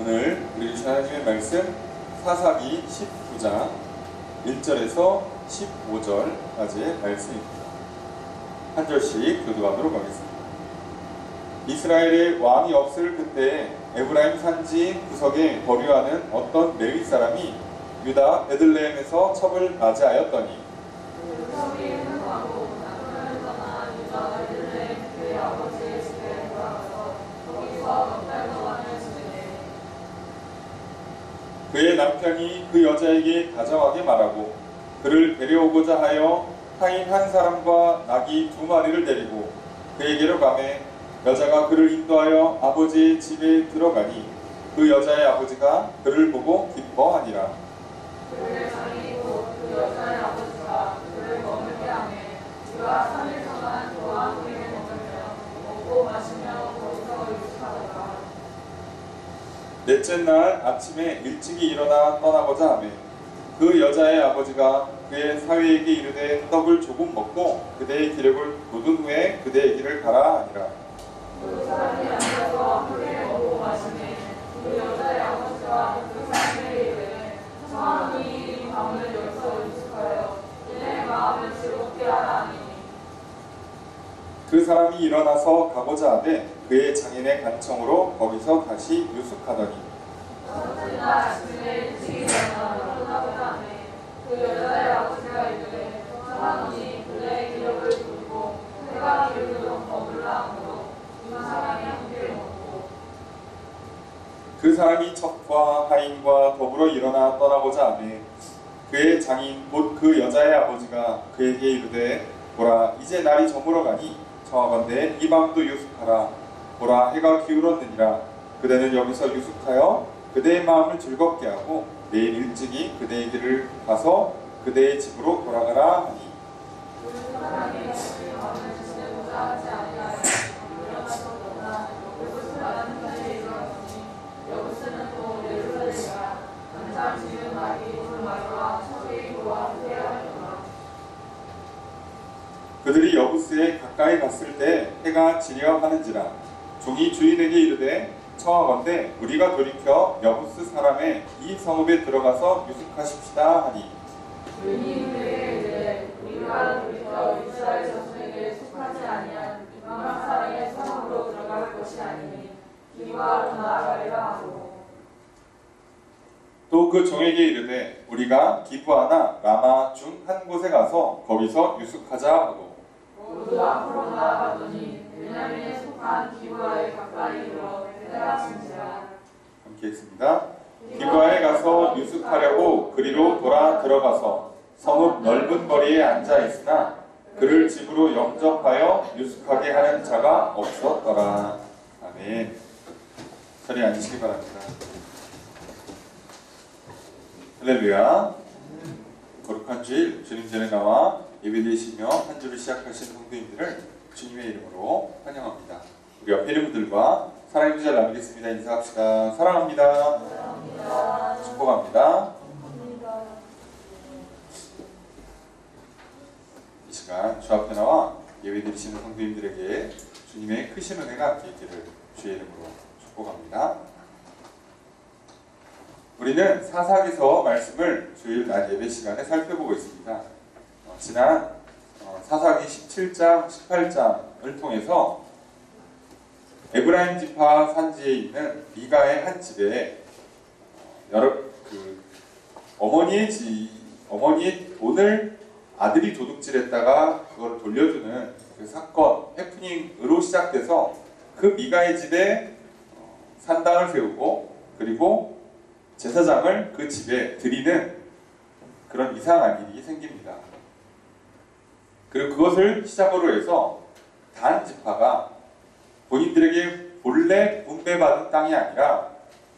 오늘 우리 주신 하나님의 말씀 사사기 19장 1절에서 15절까지의 말씀입니다. 한 절씩 교도하도록 하겠습니다. 이스라엘의 왕이 없을 그때에 에브라임 산지 구석에 거류하는 어떤 레위 사람이 유다 베들레헴에서 첩을 맞이하였더니 그의 남편이 그 여자에게 다정하게 말하고 그를 데려오고자 하여 하인 한 사람과 나귀 2마리를 데리고 그에게로 가매 여자가 그를 인도하여 아버지의 집에 들어가니 그 여자의 아버지가 그를 보고 기뻐하니라. 그의 장이고 그 여자의 아버지가 그를 머물게 하매 그가 3일 동안 그와 함께 머물며 먹고 마시며 거기서 유숙하더라. 넷째 날 아침에 일찍이 일어나 떠나고자 하매 그 여자의 아버지가 그의 사위에게 이르되 떡을 조금 먹고 그대의 기력을 돋은 후에 그대의 길을 가라 하니라. 그 사람이 앉아서 함께 먹고 마시매 그 여자의 아버지가 그 사람에게 이르되 청하노니 밤을 여기서 유숙하여 내 마음을 즐겁게 하라 하니 그 사람이 일어나서 가고자 하되 그의 장인의 간청으로 거기서 다시 유숙하더니 첫째 날 아침에 일찍 일어나 떠나고자 하매 그 여자의 아버지가 이르되 청하노니 그대의 기력을 두고 해가 기울도록 머물라 하므로 두 사람이 함께 먹고 그 사람이 첩과 하인과 더불어 일어나 떠나고자 하매 그의 장인 곧 그 여자의 아버지가 그에게 이르되 보라 이제 날이 저물어 가니 청하건대 이 밤도 유숙하라. 보라 해가 기울었느니라. 그대는 여기서 유숙하여 그대의 마음을 즐겁게 하고 내일 일찍이 그대의 길을 가서 그대의 집으로 돌아가라 하니 그 사람이 밤을 지내고자 하지 아니하여 일어나서 떠나 여부스라는 곳에 이르렀으니 여부스는 또 예루살렘이라 한참 지은 나귀 2마리와 첩이 그와 함께 하였더라. 그들이 여부스에 가까이 갔을 때 해가 지려 하는지라 종이 주인에게 이르되 청하건대 우리가 돌이켜 여부스 사람의 이 성읍에 들어가서 유숙하십시다 하니 주인이 그에게 이르되 우리가 돌이켜 이스라엘 자손에게 속하지 아니한 이방 사람의 성읍으로 들어갈 것이 아니니 기부하러 나아가리라 하고 또 그 종에게 이르되 우리가 기브아나 라마 중 한 곳에 가서 거기서 유숙하자 하고 모두 앞으로 나아가더니 베냐민에 속한 기부아에 가까이 이르러 해가 진지라. 함께 읽습니다. 기브아에 가서 유숙하려고 그리로 돌아 들어가서 성읍 넓은 거리에 앉아 있으나 그를 집으로 영접하여 유숙하게 하는 자가 없었더라. 아멘. 자리에 앉으시기 바랍니다. 할렐루야. 거룩한 주일 주님 전에 나와 예배드리시며 한 주를 시작하신 성도님들을 주님의 이름으로 환영합니다. 우리 옆에 있는 분들과 사랑의 구절 나누겠습니다. 인사합시다. 사랑합니다. 사랑합니다. 축복합니다. 이 시간 주 앞에 나와 예배드리시는 성도님들에게 주님의 크신 은혜가 있기를 주의 이름으로 축복합니다. 우리는 사사기서 말씀을 주일 낮 예배 시간에 살펴보고 있습니다. 지난 사사기 17장, 18장을 통해서 에브라임 지파 산지에 있는 미가의 한 집에 어머니의 돈을 아들이 도둑질했다가 그걸 돌려주는 그 사건, 해프닝으로 시작돼서 그 미가의 집에 산당을 세우고 그리고 제사장을 그 집에 드리는 그런 이상한 일이 생깁니다. 그리고 그것을 시작으로 해서 단 지파가 본인들에게 본래 분배받은 땅이 아니라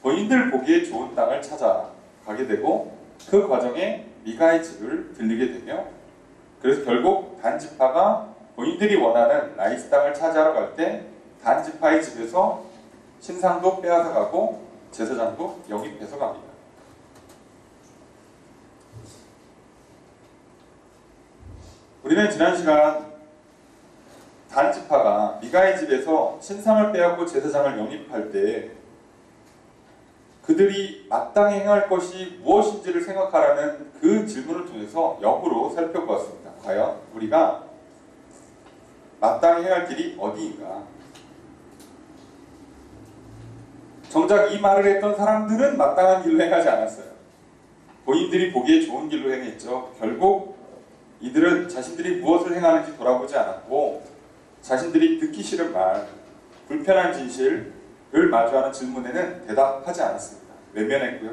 본인들 보기에 좋은 땅을 찾아가게 되고 그 과정에 미가의 집을 들리게 되며 그래서 결국 단 지파가 본인들이 원하는 라이스 땅을 차지하러 갈 때 단 지파의 집에서 신상도 빼앗아 가고 제사장도 영입해서 갑니다. 우리는 지난 시간 단 지파가 미가의 집에서 신상을 빼앗고 제사장을 영입할 때 그들이 마땅히 행할 것이 무엇인지를 생각하라는 그 질문을 통해서 역으로 살펴보았습니다. 과연 우리가 마땅히 행할 길이 어디인가? 정작 이 말을 했던 사람들은 마땅한 길로 행하지 않았어요. 본인들이 보기에 좋은 길로 행했죠. 결국 이들은 자신들이 무엇을 행하는지 돌아보지 않았고 자신들이 듣기 싫은 말, 불편한 진실을 마주하는 질문에는 대답하지 않았습니다. 외면했고요.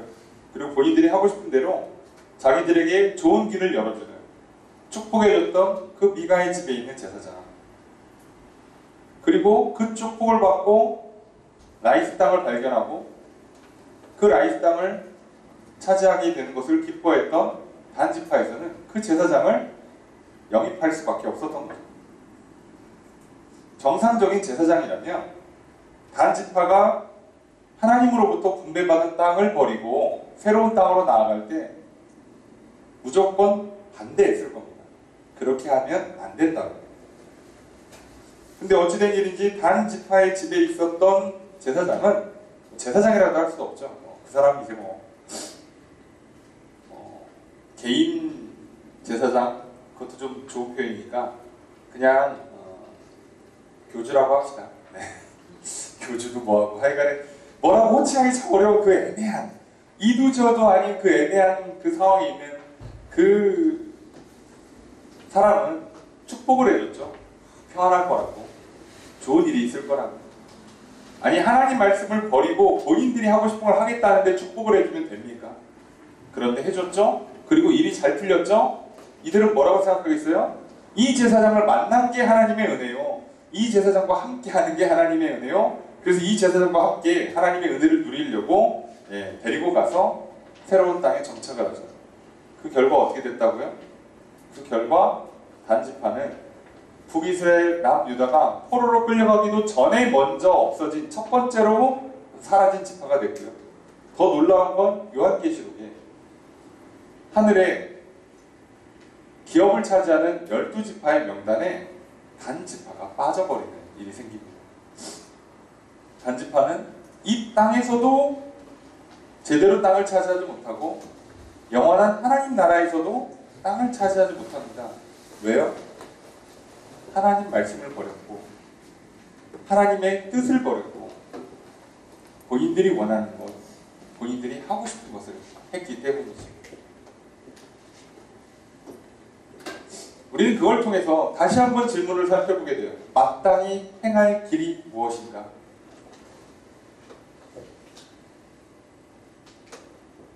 그리고 본인들이 하고 싶은 대로 자기들에게 좋은 길을 열어주는, 축복해줬던 그 미가의 집에 있는 제사장, 그리고 그 축복을 받고 라이스 땅을 발견하고 그 라이스 땅을 차지하게 되는 것을 기뻐했던 단지파에서는 그 제사장을 영입할 수밖에 없었던 거죠. 정상적인 제사장이라면 단지파가 하나님으로부터 분배받은 땅을 버리고 새로운 땅으로 나아갈 때 무조건 반대했을 겁니다. 그렇게 하면 안 된다고. 근데 어찌된 일인지 단지파의 집에 있었던 제사장은, 제사장이라도 할 수도 없죠. 그 사람 이제 개인 제사장, 그것도 좀 좋은 표현이니까 그냥 교주라고 합시다. 네. 교주도 뭐하고 하여간에 뭐라고 호칭하기 참 어려운 그 애매한, 이도저도 아닌 그 애매한 그 상황에 있는 그 사람은 축복을 해줬죠. 평안할 거라고, 좋은 일이 있을 거라고. 아니, 하나님 말씀을 버리고 본인들이 하고 싶은 걸 하겠다는데 축복을 해주면 됩니까? 그런데 해줬죠. 그리고 일이 잘 풀렸죠. 이들은 뭐라고 생각하겠어요? 이 제사장을 만난 게 하나님의 은혜요, 이 제사장과 함께 하는 게 하나님의 은혜요. 그래서 이 제사장과 함께 하나님의 은혜를 누리려고 데리고 가서 새로운 땅에 정착을 하죠. 그 결과 어떻게 됐다고요? 그 결과 단지파는 북이스라엘 남유다가 포로로 끌려가기도 전에 먼저 없어진 첫 번째로 사라진 지파가 됐고요. 더 놀라운 건 요한계시록에 하늘에 기업을 차지하는 12지파의 명단에 단지파가 빠져버리는 일이 생깁니다. 단지파는 이 땅에서도 제대로 땅을 차지하지 못하고 영원한 하나님 나라에서도 땅을 차지하지 못합니다. 왜요? 하나님 말씀을 버렸고 하나님의 뜻을 버렸고 본인들이 원하는 것, 본인들이 하고 싶은 것을 했기 때문이죠. 우리는 그걸 통해서 다시 한번 질문을 살펴보게 돼요. 마땅히 행할 길이 무엇인가?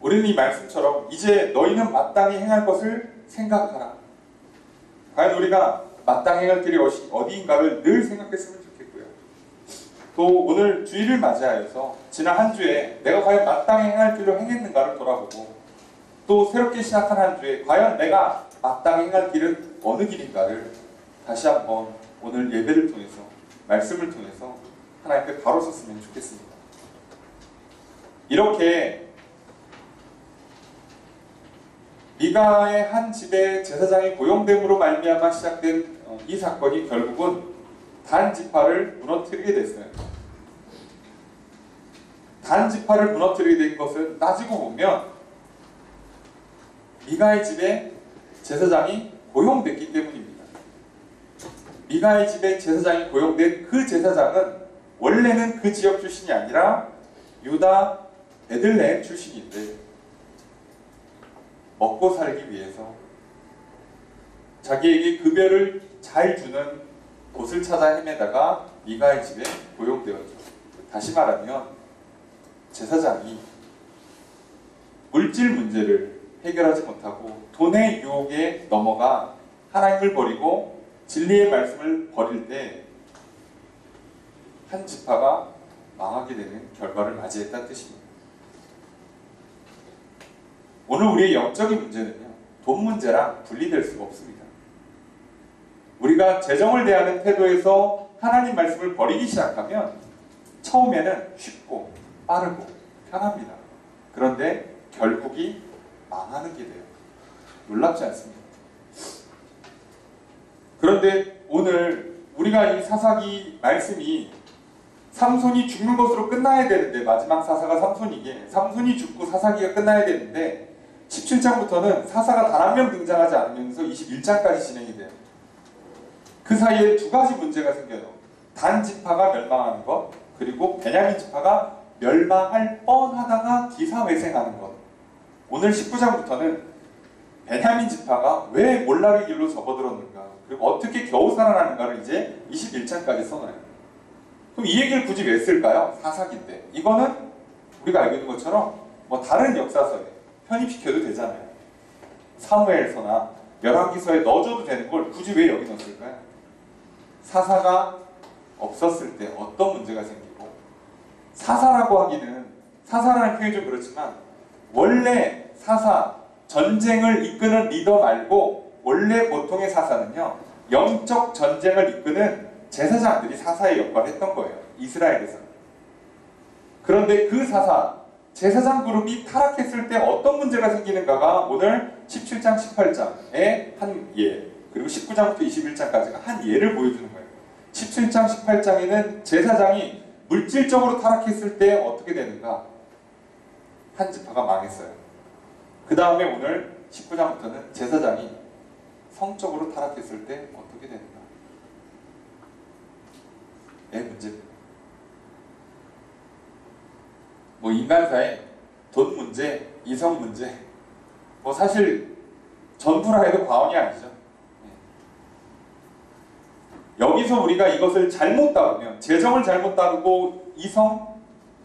우리는 이 말씀처럼 이제 너희는 마땅히 행할 것을 생각하라. 과연 우리가 마땅히 행할 길이 어디인가를 늘 생각했으면 좋겠고요. 또 오늘 주일을 맞이하여서 지난 한 주에 내가 과연 마땅히 행할 길로 행했는가를 돌아보고 또 새롭게 시작한 한 주에 과연 내가 마땅히 행할 길은 어느 길인가를 다시 한번 오늘 예배를 통해서, 말씀을 통해서 하나님께 바로 섰으면 좋겠습니다. 이렇게 미가의 한 집에 제사장이 고용됨으로 말미암아 시작된 이 사건이 결국은 단 지파를 무너뜨리게 됐어요. 단 지파를 무너뜨리게 된 것은 따지고 보면 미가의 집에 제사장이 고용됐기 때문입니다. 미가의 집에 제사장이 고용된 그 제사장은 원래는 그 지역 출신이 아니라 유다 베들레헴 출신인데 먹고 살기 위해서 자기에게 급여를 잘 주는 곳을 찾아 헤매다가 미가의 집에 고용되었죠. 다시 말하면 제사장이 물질 문제를 해결하지 못하고 돈의 유혹에 넘어가 하나님을 버리고 진리의 말씀을 버릴 때 한 지파가 망하게 되는 결과를 맞이했다는 뜻입니다. 오늘 우리의 영적인 문제는요, 돈 문제랑 분리될 수가 없습니다. 우리가 재정을 대하는 태도에서 하나님 말씀을 버리기 시작하면 처음에는 쉽고 빠르고 편합니다. 그런데 결국이 망하는 게 돼요. 놀랍지 않습니까? 그런데 오늘 우리가 이 사사기 말씀이 삼손이 죽는 것으로 끝나야 되는데, 마지막 사사가 삼손이기에 삼손이 죽고 사사기가 끝나야 되는데 17장부터는 사사가 단 한 명 등장하지 않으면서 21장까지 진행이 돼요. 그 사이에 두 가지 문제가 생겨요. 단 지파가 멸망하는 것, 그리고 베냐민 지파가 멸망할 뻔하다가 기사회생하는 것. 오늘 19장부터는 베냐민 지파가 왜 몰락의 길로 접어들었는가, 그리고 어떻게 겨우 살아나는가를 이제 21장까지 써놔요. 그럼 이 얘기를 굳이 왜 쓸까요? 사사기인데. 이거는 우리가 알고 있는 것처럼 뭐 다른 역사서에 편입시켜도 되잖아요. 사무엘서나 열왕기서에 넣어줘도 되는 걸 굳이 왜 여기 넣었을까요? 사사가 없었을 때 어떤 문제가 생기고, 사사라고 하기는, 사사라는 표현이 좀 그렇지만 원래 사사, 전쟁을 이끄는 리더 말고 원래 보통의 사사는요, 영적 전쟁을 이끄는 제사장들이 사사의 역할을 했던 거예요. 이스라엘에서는. 그런데 그 사사, 제사장 그룹이 타락했을 때 어떤 문제가 생기는가가 오늘 17장, 18장의 한 예, 그리고 19장부터 21장까지가 한 예를 보여주는 거예요. 17장, 18장에는 제사장이 물질적으로 타락했을 때 어떻게 되는가? 한 지파가 망했어요. 그 다음에 오늘 19장부터는 제사장이 성적으로 타락했을 때 어떻게 되는가? 문제입니다. 뭐 인간사에 돈 문제, 이성 문제, 뭐 사실 전부라 해도 과언이 아니죠. 여기서 우리가 이것을 잘못 다루면, 재정을 잘못 다루고 이성,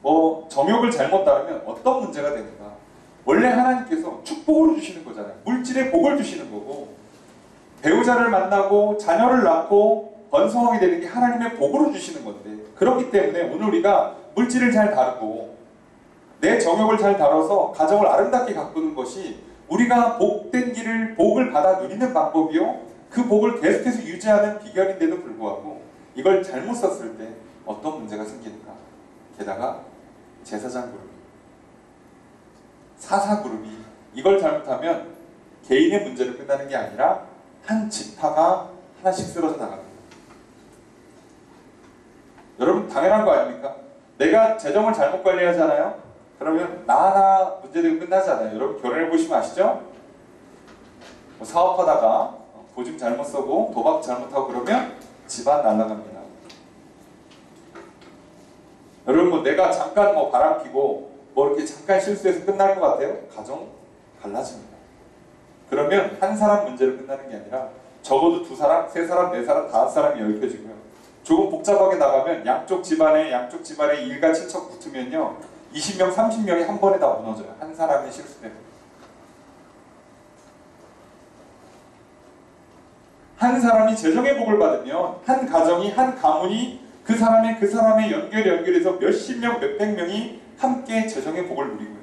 뭐 정욕을 잘못 다루면 어떤 문제가 되는가? 원래 하나님께서 축복으로 주시는 거잖아요. 물질의 복을 주시는 거고, 배우자를 만나고 자녀를 낳고 번성하게 되는 게 하나님의 복으로 주시는 건데, 그렇기 때문에 오늘 우리가 물질을 잘 다루고 내 정욕을 잘 다뤄서 가정을 아름답게 가꾸는 것이 우리가 복된 길을, 복을 받아 누리는 방법이요, 그 복을 계속해서 유지하는 비결인데도 불구하고 이걸 잘못 썼을 때 어떤 문제가 생기는가? 게다가 제사장 그룹이, 사사 그룹이 이걸 잘못하면 개인의 문제로 끝나는 게 아니라 한 지파가 하나씩 쓰러져 나갑니다. 여러분 당연한 거 아닙니까? 내가 재정을 잘못 관리하잖아요? 그러면 나 하나 문제되고 끝나잖아요. 여러분 결혼해보시면 아시죠? 뭐 사업하다가 보증 잘못 써고 도박 잘못하고 그러면 집안 날아갑니다. 여러분 뭐 내가 잠깐 뭐 바람 피고 뭐 이렇게 잠깐 실수해서 끝날 것 같아요? 가정 갈라집니다. 그러면 한 사람 문제로 끝나는 게 아니라 적어도 두 사람, 세 사람, 네 사람, 다섯 사람이 얽혀지고요. 조금 복잡하게 나가면 양쪽 집안에 일가 친척 붙으면요, 20명, 30명이 한 번에 다 무너져요. 한 사람의 실수 때문에. 한 사람이 재정의 복을 받으면 한 가정이, 한 가문이 그 사람의 연결해서 몇십 명, 몇백 명이 함께 재정의 복을 누리고요.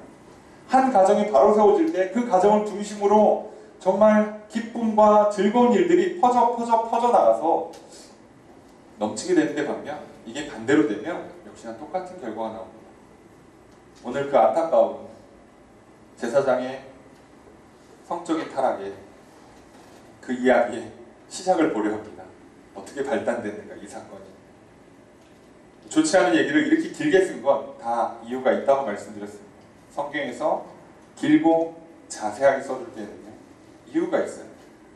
한 가정이 바로 세워질 때 그 가정을 중심으로 정말 기쁨과 즐거운 일들이 퍼져 나가서 넘치게 되는데 반면 이게 반대로 되면 역시나 똑같은 결과가 나옵니다. 오늘 그 안타까운 제사장의 성적인 타락에, 그 이야기의 시작을 보려 합니다. 어떻게 발단됐는가 이 사건이. 좋지 않은 얘기를 이렇게 길게 쓴 건 다 이유가 있다고 말씀드렸습니다. 성경에서 길고 자세하게 써줄 때는요, 이유가 있어요.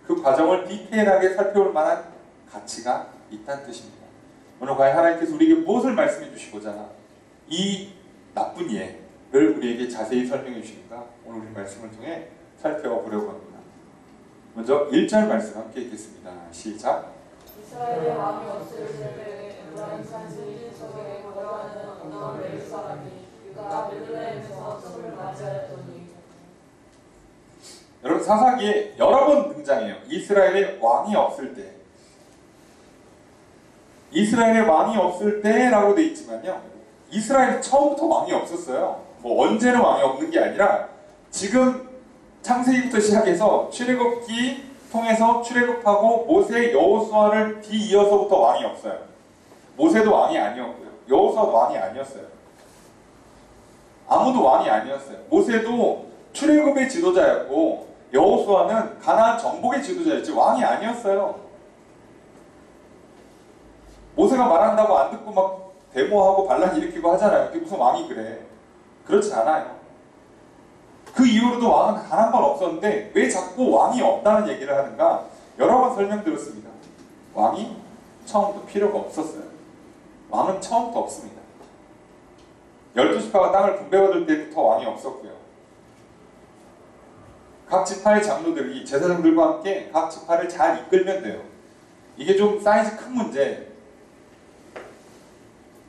그 과정을 디테일하게 살펴볼 만한 가치가 있다는 뜻입니다. 오늘 과연 하나님께서 우리에게 무엇을 말씀해 주시고자 이 나쁜 예를 우리에게 자세히 설명해 주시는가, 오늘 우리 말씀을 통해 살펴보려고 합니다. 먼저 1절 말씀 함께 읽겠습니다. 시작. 이스라엘의 왕이 없을 때에 에브라임 산지 속에 거주하는 어떤 레위 사람이 유다 베들레헴에서 소를 맞이하였더니. 여러분 사사기에 여러 번 등장해요. 이스라엘의 왕이 없을 때. 이스라엘의 왕이 없을 때라고 돼 있지만요, 이스라엘 처음부터 왕이 없었어요. 뭐 언제는 왕이 없는 게 아니라 지금 창세기부터 시작해서 출애굽기 통해서 출애굽하고 모세, 여호수아를 뒤이어서부터 왕이 없어요. 모세도 왕이 아니었고요. 여호수아도 왕이 아니었어요. 아무도 왕이 아니었어요. 모세도 출애굽의 지도자였고 여호수아는 가나안 정복의 지도자였지 왕이 아니었어요. 모세가 말한다고 안 듣고 막 데모하고 반란 일으키고 하잖아요. 그게 무슨 왕이 그래. 그렇지 않아요. 그 이후로도 왕은 단 한 번 없었는데 왜 자꾸 왕이 없다는 얘기를 하는가? 여러 번 설명드렸습니다. 왕이 처음부터 필요가 없었어요. 왕은 처음부터 없습니다. 12지파가 땅을 분배받을 때부터 왕이 없었고요. 각 지파의 장로들이 제사장들과 함께 각 지파를 잘 이끌면 돼요. 이게 좀 사이즈 큰 문제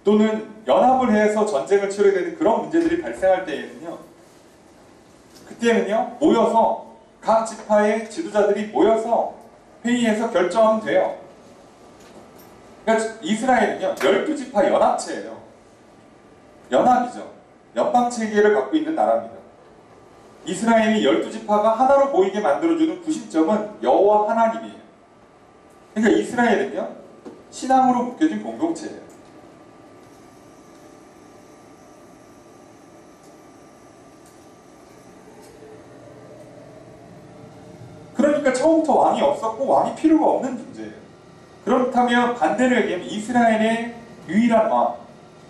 또는 연합을 해서 전쟁을 치러야 되는 그런 문제들이 발생할 때에는요. 그때는요. 모여서 각 지파의 지도자들이 모여서 회의해서 결정하면 돼요. 그러니까 이스라엘은요. 12지파 연합체예요. 연합이죠. 연방체계를 갖고 있는 나라입니다. 이스라엘이 12지파가 하나로 모이게 만들어주는 구심점은 여호와 하나님이에요. 그러니까 이스라엘은요. 신앙으로 묶여진 공동체예요. 그러니까 처음부터 왕이 없었고 왕이 필요가 없는 존재예요. 그렇다면 반대로 얘기하면 이스라엘의 유일한 왕,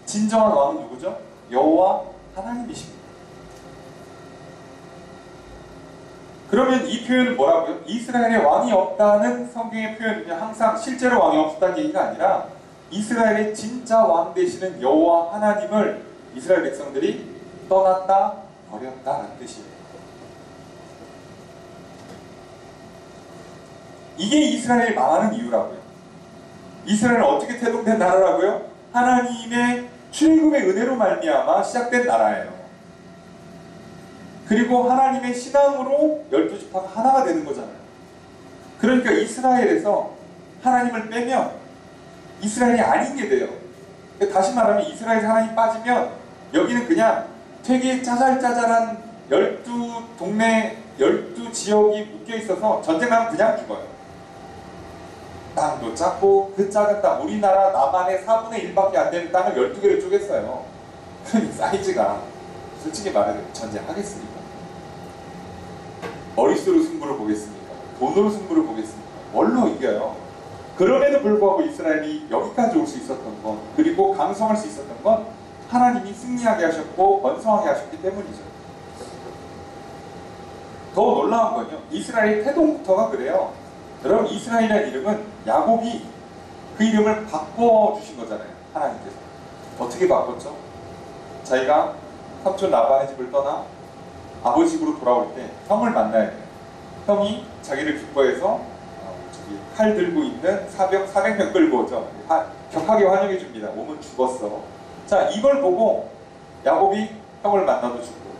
진정한 왕은 누구죠? 여호와 하나님이십니다. 그러면 이 표현은 뭐라고요? 이스라엘에 왕이 없다는 성경의 표현은요. 항상 실제로 왕이 없었다는 얘기가 아니라 이스라엘의 진짜 왕 되시는 여호와 하나님을 이스라엘 백성들이 떠났다 버렸다라는 뜻이에요. 이게 이스라엘이 망하는 이유라고요. 이스라엘은 어떻게 태동된 나라라고요? 하나님의 출애굽의 은혜로 말미암아 시작된 나라예요. 그리고 하나님의 신앙으로 12지파가 하나가 되는 거잖아요. 그러니까 이스라엘에서 하나님을 빼면 이스라엘이 아닌 게 돼요. 다시 말하면 이스라엘에서 하나님 빠지면 여기는 그냥 되게 짜잘짜잘한 12동네 12지역이 묶여 있어서 전쟁하면 그냥 죽어요. 땅도 작고 그 작은 땅, 우리나라 남한의 4분의 1밖에 안 되는 땅을 12개를 쪼갰어요. 그러니 사이즈가 솔직히 말해서 전쟁하겠습니까? 머릿수로 승부를 보겠습니까? 돈으로 승부를 보겠습니까? 뭘로 이겨요? 그럼에도 불구하고 이스라엘이 여기까지 올 수 있었던 건, 그리고 강성할 수 있었던 건 하나님이 승리하게 하셨고 번성하게 하셨기 때문이죠. 더 놀라운 건요. 이스라엘 태동부터가 그래요. 여러분 이스라엘이라는 이름은 야곱이 그 이름을 바꿔주신 거잖아요. 하나님께서. 어떻게 바꿨죠? 자기가 삼촌 라반의 집을 떠나 아버지 집으로 돌아올 때 형을 만나야 돼요. 형이 자기를 기뻐해서 칼 들고 있는 400명 끌고 오죠. 격하게 환영해 줍니다. 몸은 죽었어. 자, 이걸 보고 야곱이 형을 만나도 죽고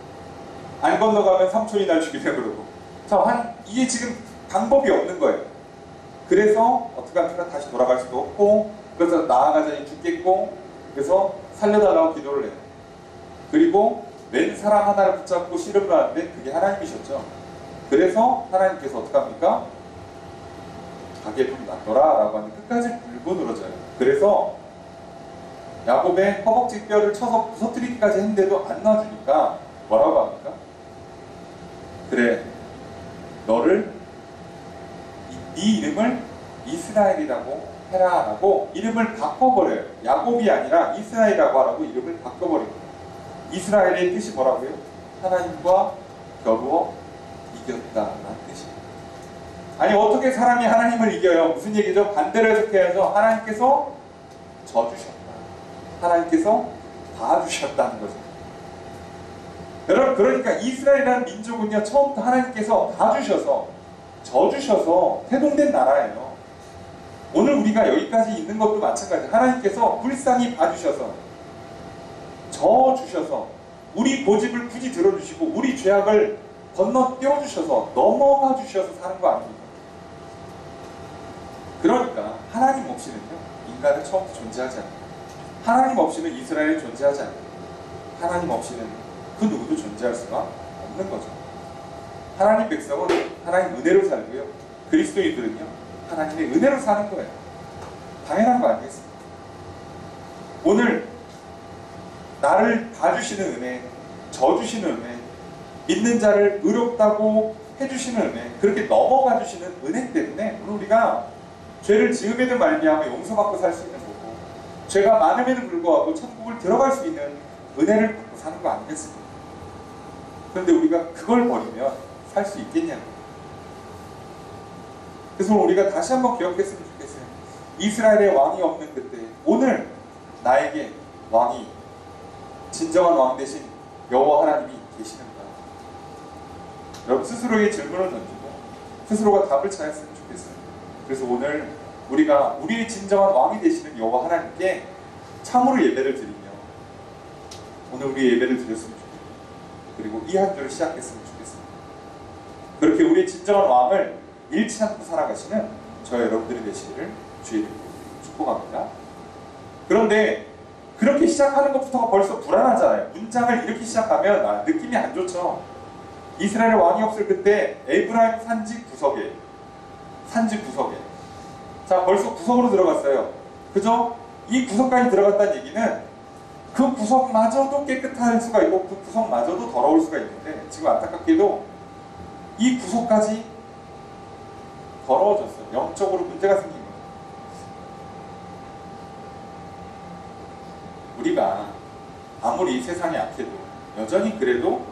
안 건너가면 삼촌이 날 죽이려 그러고. 자, 이게 지금 방법이 없는 거예요. 그래서 어떻게 하면 다시 돌아갈 수도 없고, 그래서 나아가자니 죽겠고, 그래서 살려달라고 기도를 해요. 그리고 맨 사람 하나를 붙잡고 씨름을 하는데 그게 하나님이셨죠. 그래서 하나님께서 어떻게 합니까? 가게 좀 놔둬라 라고 하는데 끝까지 물고 늘어져요. 그래서 야곱의 허벅지 뼈를 쳐서 부서뜨리기까지 했는데도 안 놔주니까 뭐라고 합니까? 그래, 너를 네 이름을 이스라엘이라고 해라 라고 이름을 바꿔버려요. 야곱이 아니라 이스라엘이라고 하라고 이름을 바꿔버립니다. 이스라엘의 뜻이 뭐라고요? 하나님과 겨루어 이겼다라는 뜻이에요. 아니 어떻게 사람이 하나님을 이겨요? 무슨 얘기죠? 반대로 해석해야죠. 하나님께서 져주셨다. 하나님께서 봐주셨다는 거죠. 여러분 그러니까 이스라엘이라는 민족은요 처음부터 하나님께서 봐주셔서 져주셔서 태동된 나라예요. 오늘 우리가 여기까지 있는 것도 마찬가지예요. 하나님께서 불쌍히 봐주셔서 져주셔서 우리 고집을 굳이 들어주시고 우리 죄악을 건너뛰어 주셔서 넘어가 주셔서 사는 거 아닙니까? 그러니까 하나님 없이는요 인간은 처음부터 존재하지 않아요. 하나님 없이는 이스라엘이 존재하지 않아요. 하나님 없이는 그 누구도 존재할 수가 없는 거죠. 하나님 백성은 하나님 은혜로 살고요. 그리스도인들은요 하나님의 은혜로 사는 거예요. 당연한 거 아니겠습니까? 오늘 나를 봐주시는 은혜, 져주시는 은혜, 믿는 자를 의롭다고 해주시는 은혜, 그렇게 넘어가 주시는 은혜 때문에 오늘 우리가 죄를 지음에도 말미암아 용서받고 살 수 있는 거고 죄가 많음에도 불구하고 천국을 들어갈 수 있는 은혜를 받고 사는 거 아니겠습니까? 그런데 우리가 그걸 버리면 살 수 있겠냐고. 그래서 우리가 다시 한번 기억했으면 좋겠어요. 이스라엘의 왕이 없는 그때 오늘 나에게 왕이 진정한 왕 대신 여호와 하나님이 계시는가? 여러분 스스로에게 질문을 던지고 스스로가 답을 찾았으면 좋겠어요. 그래서 오늘 우리가 우리의 진정한 왕이 되시는 여호와 하나님께 참으로 예배를 드리며 오늘 우리의 예배를 드렸으면 좋겠어요. 그리고 이 한 주를 시작했으면 좋겠어요. 그렇게 우리의 진정한 왕을 잃지 않고 살아가시는 저 여러분들이 되시기를 주의 이름으로 축복합니다. 그런데 그렇게 시작하는 것부터가 벌써 불안하잖아요. 문장을 이렇게 시작하면 느낌이 안 좋죠. 이스라엘의 왕이 없을 그때 에브라임 산지 구석에 자 벌써 구석으로 들어갔어요. 그죠? 이 구석까지 들어갔다는 얘기는 그 구석마저도 깨끗할 수가 있고 그 구석마저도 더러울 수가 있는데 지금 안타깝게도 이 구석까지 더러워졌어요. 영적으로 문제가 생긴 거예요. 우리가 아무리 세상이 약해도 여전히 그래도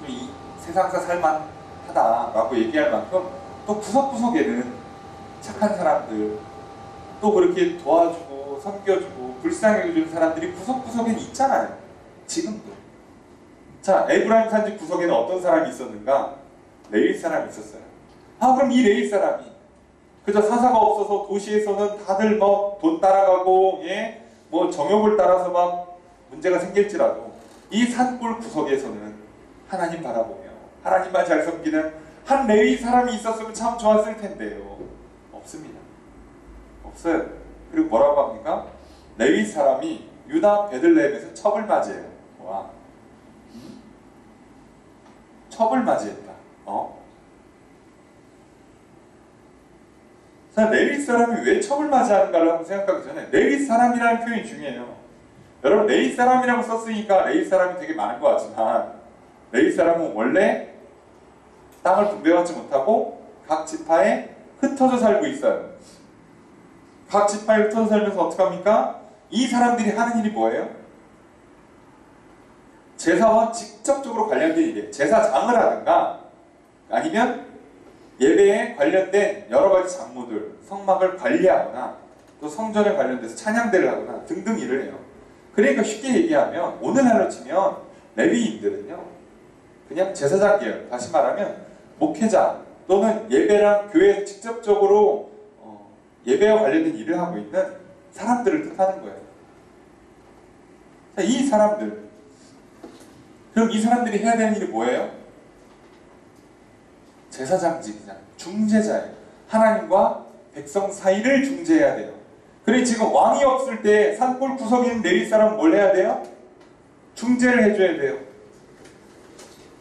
이 세상사 살만하다라고 얘기할 만큼 또 구석구석에는 착한 사람들 또 그렇게 도와주고 섬겨주고 불쌍해주는 사람들이 구석구석에는 있잖아요. 지금도. 자, 에브라임 산지 구석에는 어떤 사람이 있었는가? 레위 사람이 있었어요. 그럼 이 레위 사람이 그저 사사가 없어서 도시에서는 다들 뭐 돈 따라가고 뭐 정욕을 따라서 막 문제가 생길지라도 이 산골 구석에서는 하나님 바라보며 하나님만 잘 섬기는 한 레위 사람이 있었으면 참 좋았을 텐데요. 없습니다. 없어요. 그리고 뭐라고 합니까? 레위 사람이 유다 베들레헴에서 첩을 맞이해요. 와, 첩을 맞이했다. 자, 레위 사람이 왜 첩을 맞이하는가를 한번 생각하기 전에 레위 사람이라는 표현이 중요해요. 여러분 레위 사람이라고 썼으니까 레위 사람이 되게 많은 것 같지만 레위 사람은 원래 땅을 분배받지 못하고 각 지파에 흩어져 살고 있어요. 각 지파에 흩어져 살면서 어떻게 합니까? 이 사람들이 하는 일이 뭐예요? 제사와 직접적으로 관련된 일이에요. 제사장을 하든가 아니면 예배에 관련된 여러 가지 작무들, 성막을 관리하거나 또 성전에 관련돼서 찬양대를 하거나 등등 일을 해요. 그러니까 쉽게 얘기하면 오늘날로 치면 레위인들은요 그냥 제사장 계열, 다시 말하면 목회자 또는 예배랑 교회에 직접적으로 예배와 관련된 일을 하고 있는 사람들을 뜻하는 거예요. 자, 이 사람들, 그럼 이 사람들이 해야 되는 일이 뭐예요? 제사장직이잖아요. 중재자예요. 하나님과 백성 사이를 중재해야 돼요. 그래 지금 왕이 없을 때 산골 구석에 있는 레위 사람은 뭘 해야 돼요? 중재를 해줘야 돼요.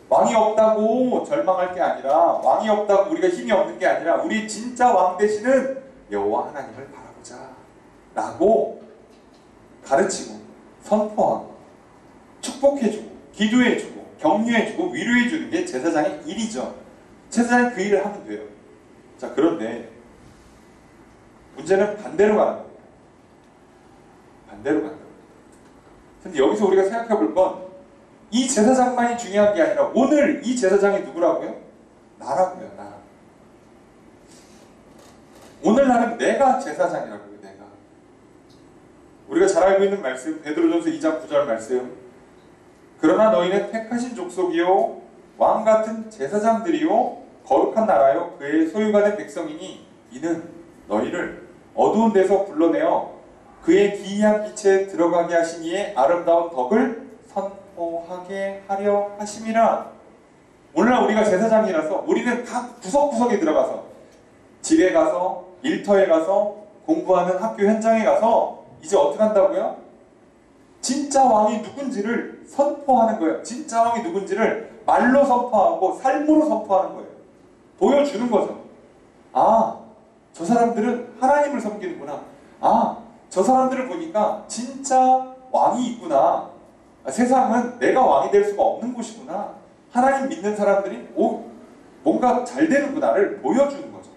왕이 없다고 절망할 게 아니라 왕이 없다고 우리가 힘이 없는 게 아니라 우리 진짜 왕 되시는 여호와 하나님을 바라보자 라고 가르치고 선포하고 축복해주고 기도해주고 격려해주고 위로해주는 게 제사장의 일이죠. 제사장이 그 일을 하면 돼요. 자, 그런데 문제는 반대로 가는 겁니다. 반대로 가는 겁니다. 근데 여기서 우리가 생각해 볼 건 이 제사장만이 중요한 게 아니라 오늘 이 제사장이 누구라고요? 나라고요. 나. 오늘 나는 내가 제사장이라고요. 내가. 우리가 잘 알고 있는 말씀 베드로전서 2장 9절 말씀 그러나 너희는 택하신 족속이요 왕같은 제사장들이요 거룩한 나라요 그의 소유가 된 백성이니 이는 너희를 어두운 데서 불러내어 그의 기이한 빛에 들어가게 하신 이의 아름다운 덕을 선포하게 하려 하심이라. 오늘날 우리가 제사장이라서 우리는 각 구석구석에 들어가서 집에 가서 일터에 가서 공부하는 학교 현장에 가서 이제 어떻게 한다고요? 진짜 왕이 누군지를 선포하는 거예요. 진짜 왕이 누군지를 말로 선포하고 삶으로 선포하는 거예요. 보여주는 거죠. 저 사람들은 하나님을 섬기는구나. 저 사람들을 보니까 진짜 왕이 있구나. 세상은 내가 왕이 될 수가 없는 곳이구나. 하나님 믿는 사람들이 뭔가 잘 되는구나를 보여주는 거죠.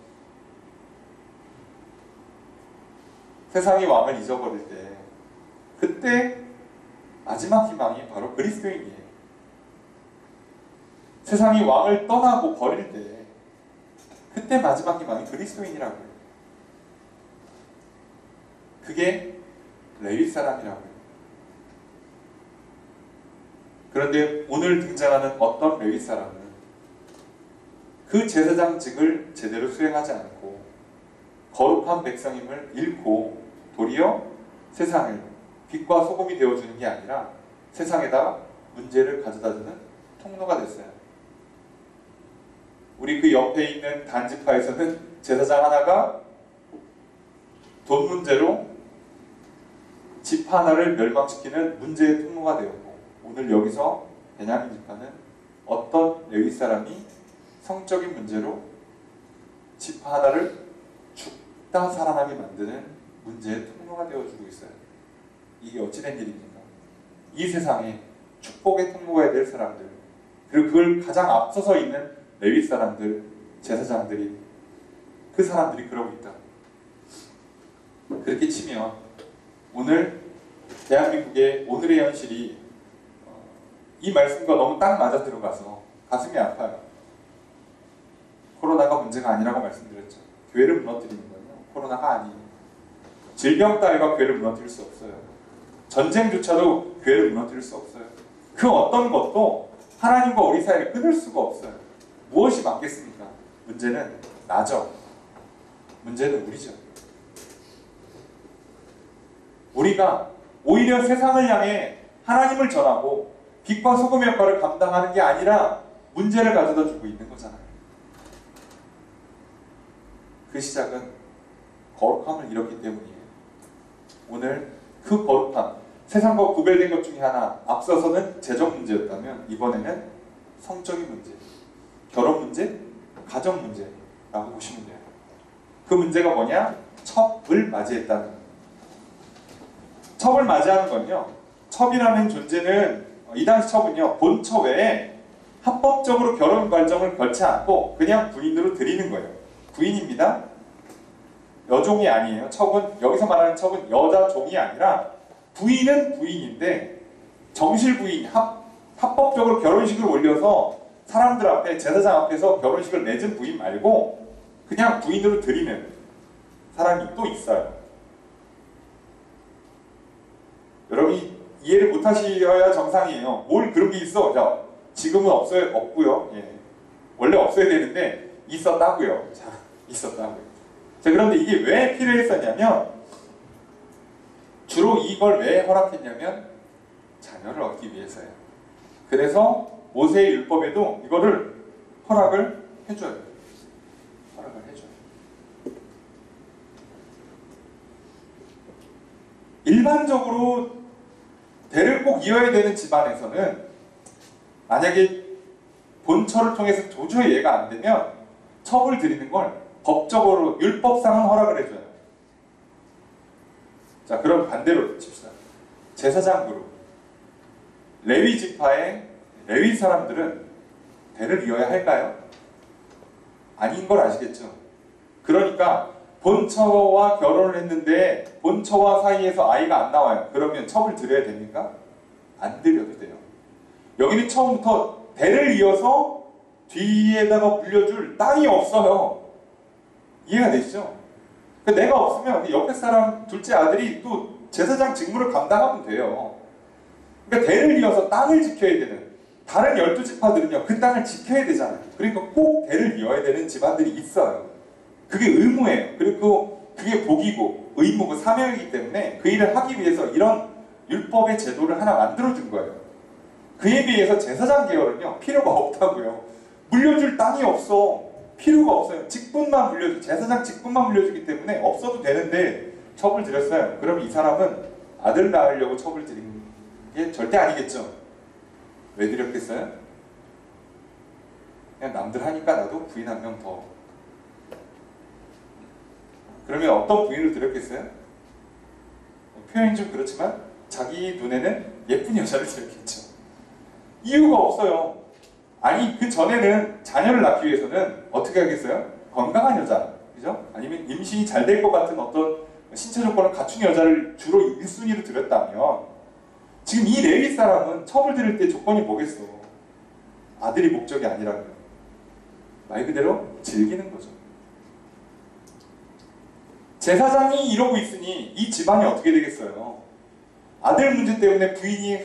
세상이 왕을 잊어버릴 때 그때 마지막 희망이 바로 그리스도인이에요. 세상이 왕을 떠나고 버릴 때 그때 마지막 희망이 그리스도인이라고요. 그게 레위 사람이라고요. 그런데 오늘 등장하는 어떤 레위 사람은 그 제사장직을 제대로 수행하지 않고 거룩한 백성임을 잃고 도리어 세상을 빛과 소금이 되어주는 게 아니라 세상에다 문제를 가져다주는 통로가 됐어요. 우리 그 옆에 있는 단지파에서는 제사장 하나가 돈 문제로 지파 하나를 멸망시키는 문제의 통로가 되었고, 오늘 여기서 베냐민 지파는 어떤 레위 사람이 성적인 문제로 지파 하나를 죽다 살아나게 만드는 문제의 통로가 되어주고 있어요. 이게 어찌된 일입니까? 이 세상에 축복의 통로가 될 사람들, 그리고 그걸 가장 앞서서 있는 레위 사람들, 제사장들이, 그 사람들이 그러고 있다. 그렇게 치면 오늘 대한민국의 오늘의 현실이 이 말씀과 너무 딱 맞아 들어가서 가슴이 아파요. 코로나가 문제가 아니라고 말씀드렸죠. 교회를 무너뜨리는 건요, 코로나가 아니에요. 질병 따위가 교회를 무너뜨릴 수 없어요. 전쟁조차도 교회를 무너뜨릴 수 없어요. 그 어떤 것도 하나님과 우리 사이를 끊을 수가 없어요. 무엇이 맞겠습니까? 문제는 나죠. 문제는 우리죠. 우리가 오히려 세상을 향해 하나님을 전하고 빛과 소금의 역할을 감당하는 게 아니라 문제를 가져다 주고 있는 거잖아요. 그 시작은 거룩함을 잃었기 때문이에요. 오늘 그 거룩함, 세상과 구별된 것 중에 하나, 앞서서는 재정 문제였다면 이번에는 성적인 문제, 결혼 문제, 가정 문제라고 보시면 돼요. 그 문제가 뭐냐? 첩을 맞이했다는 거예요. 첩을 맞이하는 건요, 첩이라는 존재는, 이 당시 첩은요, 본처 외에 합법적으로 결혼 관정을 걸지 않고 그냥 부인으로 드리는 거예요. 부인입니다. 여종이 아니에요. 첩은, 여기서 말하는 첩은 여자 종이 아니라 부인은 부인인데, 정실 부인, 합법적으로 결혼식을 올려서 사람들 앞에, 제사장 앞에서 결혼식을 맺은 부인 말고 그냥 부인으로 드리는 사람이 또 있어요. 여러분이 이해를 못하셔야 정상이에요. 뭘 그런 게 있어? 자, 지금은 없고요. 예. 원래 없어야 되는데 있었다고요. 자, 있었다고요. 자, 그런데 이게 왜 필요했었냐면, 주로 이걸 왜 허락했냐면 자녀를 얻기 위해서예요. 그래서 모세의 율법에도 이거를 허락을 해줘요. 허락을 해줘요. 일반적으로 대를 꼭 이어야 되는 집안에서는 만약에 본처를 통해서 도저히 얘가 안 되면 첩을 드리는 걸 법적으로, 율법상은 허락을 해줘요. 자, 그럼 반대로 칩시다. 제사장 그룹, 레위 지파의 레위 사람들은 대를 이어야 할까요? 아닌 걸 아시겠죠? 그러니까 본처와 결혼을 했는데 본처와 사이에서 아이가 안 나와요. 그러면 첩을 드려야 됩니까? 안 드려도 돼요. 여기는 처음부터 대를 이어서 뒤에다가 물려줄 땅이 없어요. 이해가 되시죠? 내가 없으면 옆에 사람 둘째 아들이 또 제사장 직무를 감당하면 돼요. 그러니까 대를 이어서 땅을 지켜야 되는, 다른 12지파들은요 그 땅을 지켜야 되잖아요. 그러니까 꼭 대를 이어야 되는 집안들이 있어요. 그게 의무예요. 그리고 그게 복이고 의무고 사명이기 때문에 그 일을 하기 위해서 이런 율법의 제도를 하나 만들어준 거예요. 그에 비해서 제사장 계열은요 필요가 없다고요. 물려줄 땅이 없어. 필요가 없어요. 직분만 물려주, 제사장 직분만 물려주기 때문에 없어도 되는데 첩을 드렸어요. 그럼 이 사람은 아들 낳으려고 첩을 드린 게 절대 아니겠죠. 왜 드렸겠어요? 그냥 남들 하니까 나도 부인 한 명 더. 그러면 어떤 부인을 드렸겠어요? 표현이 좀 그렇지만 자기 눈에는 예쁜 여자를 드렸겠죠. 이유가 없어요. 아니, 그 전에는 자녀를 낳기 위해서는 어떻게 하겠어요? 건강한 여자, 그죠? 아니면 임신이 잘 될 것 같은 어떤 신체 조건을 갖춘 여자를 주로 1순위로 들였다면 지금 이 레위 사람은 첩을 들일 때 조건이 뭐겠어? 아들이 목적이 아니라고요. 말 그대로 즐기는 거죠. 제사장이 이러고 있으니 이 집안이 어떻게 되겠어요? 아들 문제 때문에 부인이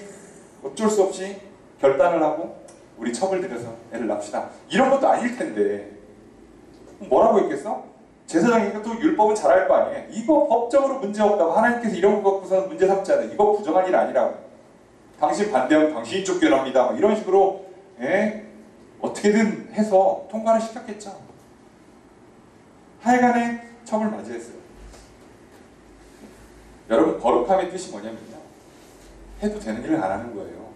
어쩔 수 없이 결단을 하고 우리 첩을 들여서 애를 낳읍시다. 이런 것도 아닐 텐데 뭐라고 했겠어? 제사장이니까 또 율법은 잘할 거 아니에요. 이거 법적으로 문제없다고 하나님께서 이런 거 갖고서는 문제 삼지 않아요. 이거 부정한 일 아니라고. 당신 반대하면 당신이 쫓겨납니다. 이런 식으로 어떻게든 해서 통과를 시켰겠죠. 하여간에 첩을 맞이했어요. 여러분 거룩함의 뜻이 뭐냐면요. 해도 되는 일을 안 하는 거예요.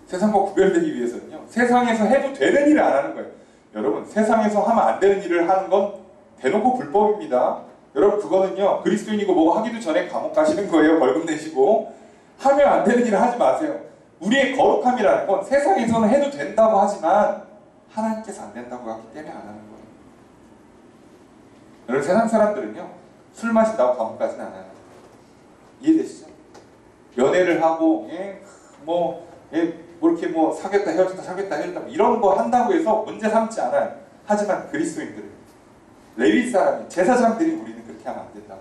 세상과 구별되기 위해서는요. 세상에서 해도 되는 일을 안 하는 거예요. 여러분 세상에서 하면 안 되는 일을 하는 건 대놓고 불법입니다. 여러분 그거는요. 그리스도인이고 뭐고 하기도 전에 감옥 가시는 거예요. 벌금 내시고. 하면 안 되는 일을 하지 마세요. 우리의 거룩함이라는 건 세상에서는 해도 된다고 하지만 하나님께서 안 된다고 하기 때문에 안 하는 거예요. 여러분 세상 사람들은요. 술 마신다고 감옥 가지는 않아요. 이해되시죠? 연애를 하고 뭐 이렇게 뭐 사귀었다 헤어졌다 이런 거 한다고 해서 문제 삼지 않아요. 하지만 그리스도인들은 레위 사람이 제사장들이 우리는 그렇게 하면 안 된다고.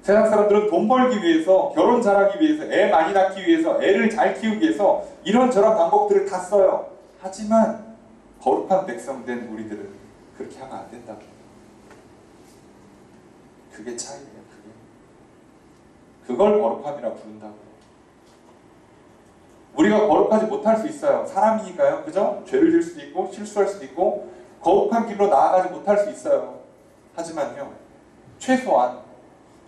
세상 사람들은 돈 벌기 위해서, 결혼 잘하기 위해서, 애 많이 낳기 위해서, 애를 잘 키우기 위해서 이런저런 방법들을 다 써요. 하지만 거룩한 백성 된 우리들은 그렇게 하면 안 된다고. 그게 차이예요. 그걸 거룩함이라 부른다고. 우리가 거룩하지 못할 수 있어요. 사람이니까요. 그죠? 죄를 질 수도 있고 실수할 수도 있고 거룩한 길로 나아가지 못할 수 있어요. 하지만요. 최소한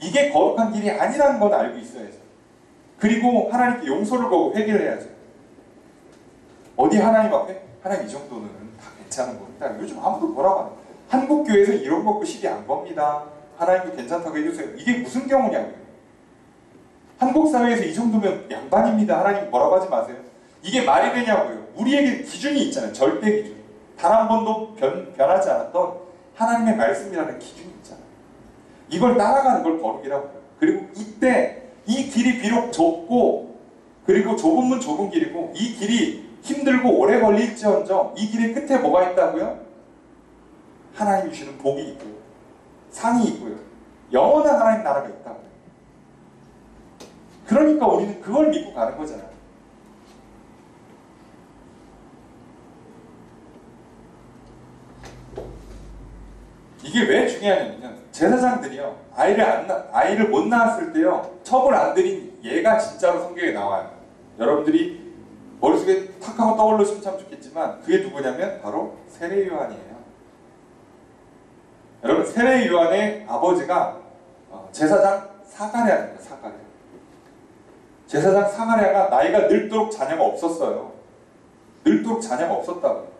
이게 거룩한 길이 아니라는 건 알고 있어야죠. 그리고 하나님께 용서를 구하고 회개를 해야죠. 어디 하나님 앞에? 하나님 이 정도는 다 괜찮은 겁니다. 요즘 아무도 뭐라고 안 해요. 한국교회에서 이런 거 시비 안 겁니다. 하나님도 괜찮다고 해주세요. 이게 무슨 경우냐고요. 한국 사회에서 이 정도면 양반입니다. 하나님 뭐라고 하지 마세요. 이게 말이 되냐고요. 우리에게 기준이 있잖아요. 절대 기준. 단 한 번도 변하지 않았던 하나님의 말씀이라는 기준이 있잖아요. 이걸 따라가는 걸 거룩이라고 해요. 그리고 이때 이 길이 비록 좁고 그리고 좁은 문 좁은 길이고 이 길이 힘들고 오래 걸릴지언정 이 길의 끝에 뭐가 있다고요? 하나님이 주시는 복이 있고요. 상이 있고요. 영원한 하나님 나라가 있다고요. 그러니까 우리는 그걸 믿고 가는 거잖아요. 이게 왜 중요하냐면요. 제사장들이요. 아이를 못 낳았을 때요. 첩을 안 들인 얘가 진짜로 성경에 나와요. 여러분들이 머릿속에 탁 하고 떠올리시면 참 좋겠지만 그게 누구냐면 바로 세례 요한이에요. 여러분 세례 요한의 아버지가 제사장 사가랴입니다. 사가랴. 제사장 사가랴가 나이가 늙도록 자녀가 없었어요. 늙도록 자녀가 없었다고.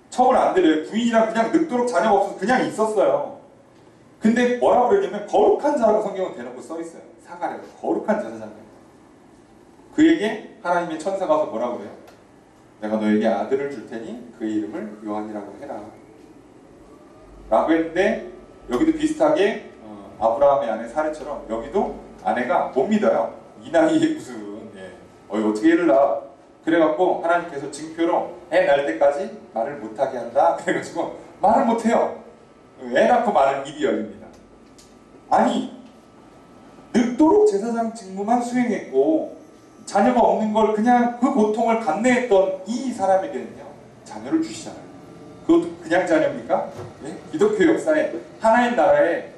첩을 안 들여요. 부인이랑 그냥 늙도록 자녀가 없어서 그냥 있었어요. 근데 뭐라고 그러냐면 거룩한 자라고 성경은 대놓고 써있어요. 사가랴가 거룩한 제사장이에요. 그에게 하나님의 천사가 와서 뭐라고 그래요? 내가 너에게 아들을 줄 테니 그의 이름을 요한이라고 해라. 라고 했는데 여기도 비슷하게 아브라함의 아내 사례처럼 여기도 아내가 못 믿어요. 이 나이에 무슨 어떻게 애를 낳아. 그래갖고 하나님께서 증표로 애 낳을 때까지 말을 못하게 한다. 그래가지고 말을 못해요. 애 낳고 말은 입이 열립니다. 아니 늙도록 제사장 직무만 수행했고 자녀가 없는 걸 그냥 그 고통을 감내했던 이 사람에게는요 자녀를 주시잖아요. 그것도 그냥 자녀입니까? 기독교 역사에 하나님 나라에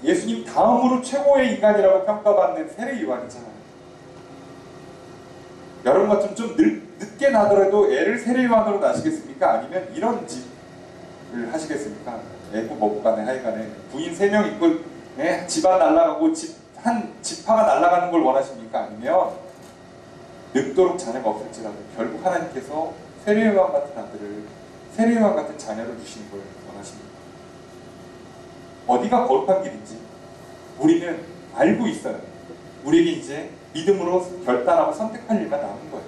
예수님 다음으로 최고의 인간이라고 평가받는 세례 요한이잖아요. 여러분 같으면 좀 늦게 나더라도 애를 세례 요한으로 낳으시겠습니까? 아니면 이런 집을 하시겠습니까? 애고 먹고 가네 하여간에 부인 3명 있고 집안 날아가고 한 지파가 날아가는 걸 원하십니까? 아니면 늙도록 자녀가 없을지라도 결국 하나님께서 세례 요한 같은 아들을 세례 요한 같은 자녀를 주시는 걸 원하십니다. 어디가 거룩한 길인지 우리는 알고 있어요. 우리에게 이제 믿음으로 결단하고 선택할 일만 남은 거예요.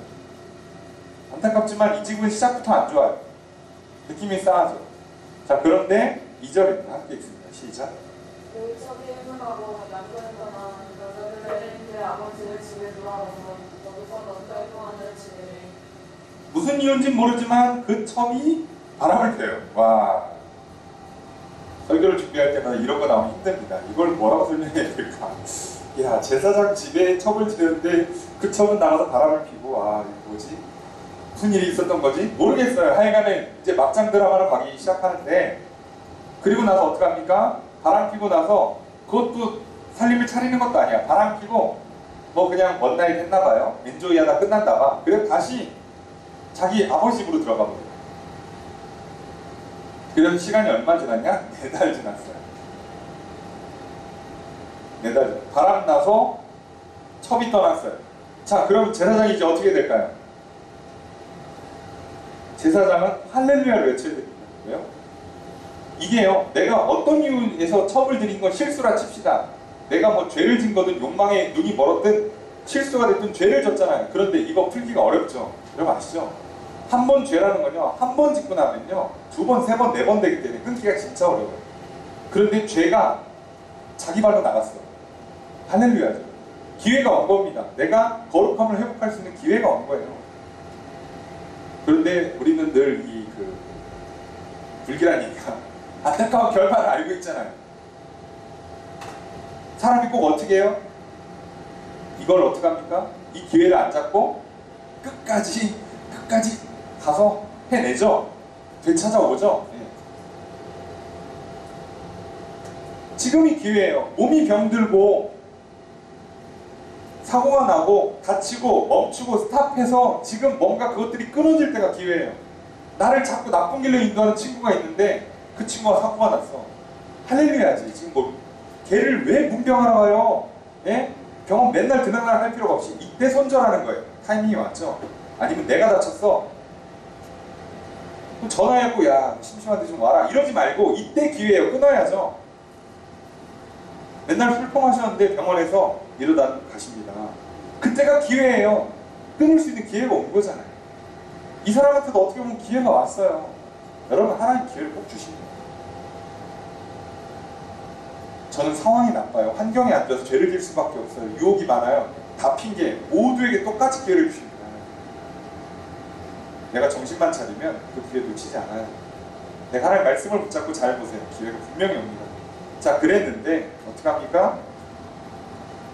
안타깝지만 이 지구는 시작부터 안 좋아요. 느낌이 싸하죠. 자, 그런데 2절입니다. 함께 읽습니다. 시작. 너희 첩이 행문하고 남편을 떠나 여자들의 내 아버지의 집에 돌아와서 거기서 넉달 동안을 지내리. 무슨 이유인지 모르지만 그 첩이 바람을 펴요. 와, 설교를 준비할 때마다 이런 거 나오면 힘듭니다. 이걸 뭐라고 설명해야 될까? 야, 제사장 집에 첩을 지르는데 그 첩은 나가서 바람을 피고, 아, 이거 뭐지? 무슨 일이 있었던 거지? 모르겠어요. 하여간에 이제 막장 드라마로 가기 시작하는데, 그리고 나서 어떡합니까? 바람 피고 나서 그것도 살림을 차리는 것도 아니야. 바람 피고 뭐 그냥 원나잇 했나봐요. 엔조이 하다 끝났다가 그래서 다시 자기 아버지 집으로 들어가 버려요. 그래서 시간이 얼마 지났냐? 4달 지났어요. 4달. 바람 나서 첩이 떠났어요. 자, 그럼 제사장이 이제 어떻게 될까요? 제사장은 할렐루야를 외쳐야 됩니다. 왜요? 이게요, 내가 어떤 이유에서 첩을 들인 건 실수라 칩시다. 내가 뭐 죄를 진 거든 욕망에 눈이 멀었든 실수가 됐든 죄를 졌잖아요. 그런데 이거 풀기가 어렵죠. 여러분 아시죠? 한 번 죄라는 건요, 한 번 짓고 나면요, 2번, 3번, 4번 되기 때문에 끊기가 진짜 어려워요. 그런데 죄가 자기 발로 나갔어. 할렐루야죠. 기회가 온 겁니다. 내가 거룩함을 회복할 수 있는 기회가 온 거예요. 그런데 우리는 늘 이 불길하니까 안타까운 결말을 알고 있잖아요. 사람이 꼭 어떻게 해요? 이걸 어떻게 합니까? 이 기회를 안 잡고 끝까지 가서 해내죠. 되찾아오죠. 네. 지금이 기회예요. 몸이 병들고 사고가 나고 다치고 멈추고 스탑해서 지금 뭔가 그것들이 끊어질 때가 기회예요. 나를 자꾸 나쁜 길로 인도하는 친구가 있는데 그 친구가 사고가 났어. 할렐루야지. 지금 뭐 걔를 왜 문병하러 가요? 예? 병원 맨날 드나드나 할 필요가 없이 이때 손절하는 거예요. 타이밍이 왔죠. 아니면 내가 다쳤어. 그럼 전화해갖고 야 심심한데 좀 와라 이러지 말고 이때 기회예요. 끊어야죠. 맨날 불평하셨는데 병원에서 이러다 가십니다. 그때가 기회예요. 끊을 수 있는 기회가 온 거잖아요. 이 사람한테도 어떻게 보면 기회가 왔어요. 여러분 하나님 기회를 꼭 주십니다. 저는 상황이 나빠요. 환경에 안 좋아서 죄를 질 수밖에 없어요. 유혹이 많아요. 다 핑계. 모두에게 똑같이 기회를 주십니다. 내가 정신만 차리면 그 기회 놓치지 않아요. 내가 하나님 말씀을 붙잡고 잘 보세요. 기회가 분명히 옵니다. 자, 그랬는데 어떻게 합니까?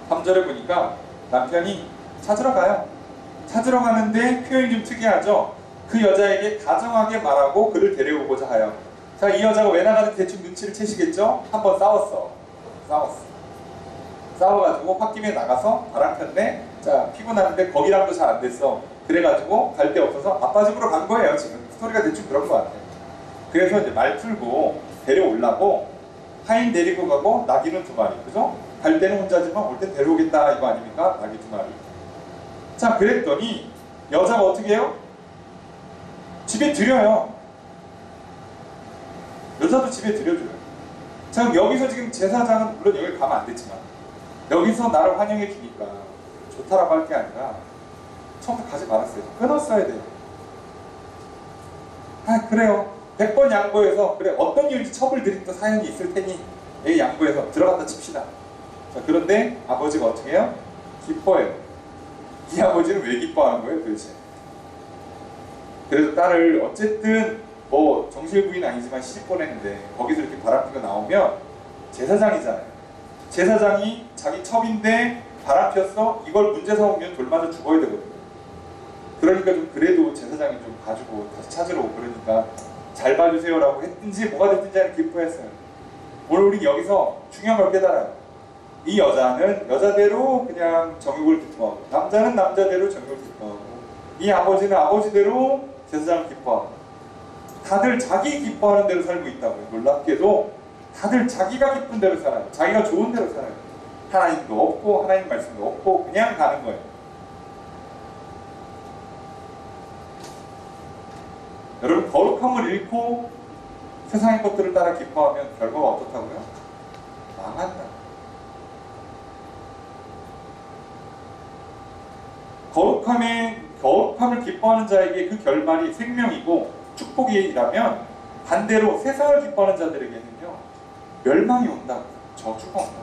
3절에 보니까 남편이 찾으러 가요. 찾으러 가는데 표현이 좀 특이하죠. 그 여자에게 다정하게 말하고 그를 데려오고자 하여. 자, 이 여자가 왜 나가는지 대충 눈치를 채시겠죠? 한번 싸웠어. 싸워가지고 홧김에 나가서 바람 폈네. 자, 피곤한데 거기랑도 잘 안 됐어. 그래가지고 갈 데 없어서 아빠 집으로 간 거예요. 지금 스토리가 대충 그런 것 같아요. 그래서 이제 말 풀고 데려오려고 하인 데리고 가고 나귀는 2마리, 그죠? 갈 때는 혼자지만 올 때 데려오겠다 이거 아닙니까? 나귀 2마리. 자, 그랬더니 여자가 어떻게 해요? 집에 들여요. 여자도 집에 들여줘요. 자, 그럼 여기서 지금 제사장은 물론 여기 가면 안 됐지만 여기서 나를 환영해 주니까 좋다라고 할 게 아니라 처음부터 가지 말았어요. 끊었어야 돼요. 아, 그래요. 100번 양보해서 그래 어떤 이유인지 첩을 드린 또 사연이 있을 테니 양보해서 들어갔다 칩시다. 자, 그런데 아버지가 어떻게 해요? 기뻐해요. 이 아버지는 왜 기뻐하는 거예요 도대체? 그래서 딸을 어쨌든 뭐 정실부인 아니지만 시집 보냈는데 거기서 이렇게 바람피고 나오면 제사장이잖아요. 제사장이 자기 첩인데 바람 폈어? 이걸 문제 삼으면 돌맞아 죽어야 되거든요. 그러니까 좀 그래도 제사장이 좀 봐주고 다시 찾으러 오고 그러니까 잘 봐주세요라고 했든지 뭐가 됐든지 하는 기뻐했어요. 오늘 우리 여기서 중요한 걸 깨달아요. 이 여자는 여자대로 그냥 정욕을 기뻐하고 남자는 남자대로 정욕을 기뻐하고 이 아버지는 아버지대로 제사장을 기뻐하고 다들 자기 기뻐하는 대로 살고 있다고요. 놀랍게도 다들 자기가 기쁜 대로 살아요. 자기가 좋은 대로 살아요. 하나님도 없고 하나님 말씀도 없고 그냥 가는 거예요. 여러분 거룩함을 잃고 세상의 것들을 따라 기뻐하면 결과가 어떻다고요? 망한다. 거룩함을 기뻐하는 자에게 그 결말이 생명이고 축복이라면 반대로 세상을 기뻐하는 자들에게는요, 멸망이 온다, 저주가 온다.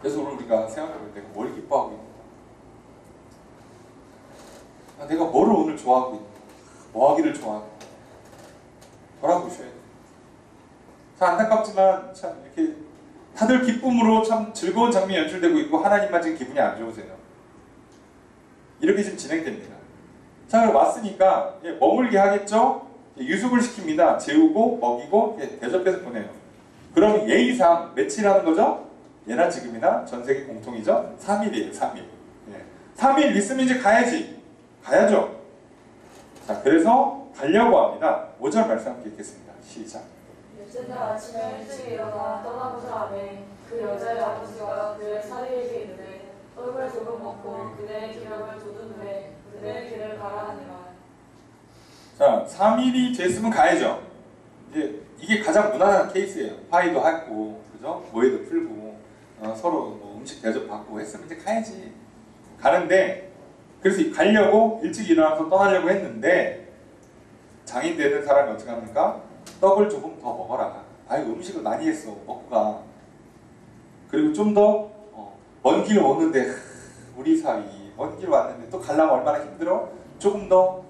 그래서 오늘 우리가 생각해볼 때 내가 뭘 기뻐하고 있는가? 내가 뭐를 오늘 좋아하고 있는가? 뭐 하기를 좋아하는가? 돌아보셔야 돼요. 참 안타깝지만 참 이렇게 다들 기쁨으로 참 즐거운 장면이 연출되고 있고 하나님만 지금 기분이 안 좋으세요. 이렇게 지금 진행됩니다. 자, 그럼 왔으니까 머물게 하겠죠? 유숙을 시킵니다. 재우고 먹이고 대접해서 보내요. 그러면 예의상 며칠 하는 거죠? 예나 지금이나 전 세계 공통이죠? 3일이에요. 3일. 3일 있으면 이제 가야지. 가야죠. 자, 그래서 가려고 합니다. 5절 말씀 함께 읽겠습니다. 시작. 넷째 날 아침에 일찍 일어나 떠나고자 하매 그 여자의 아버지가 그의 사리에게 이르되 떡을 조금 먹고 그대의 기력을 돋은 후에 그대의 길을 가라 하니라. 자, 3일이 됐으면 가야죠. 이제 이게 가장 무난한 케이스예요. 화해도 하고, 그죠? 모해도 풀고, 서로 뭐 음식 대접받고 했으면 이제 가야지. 가는데, 그래서 가려고 일찍 일어나서 떠나려고 했는데, 장인 되는 사람이 어떻게 합니까? 떡을 조금 더 먹어라. 아유, 음식을 많이 했어. 먹고 가. 그리고 좀 더, 먼 길 오는데, 우리 사위, 먼 길 왔는데 또 가려면 얼마나 힘들어? 조금 더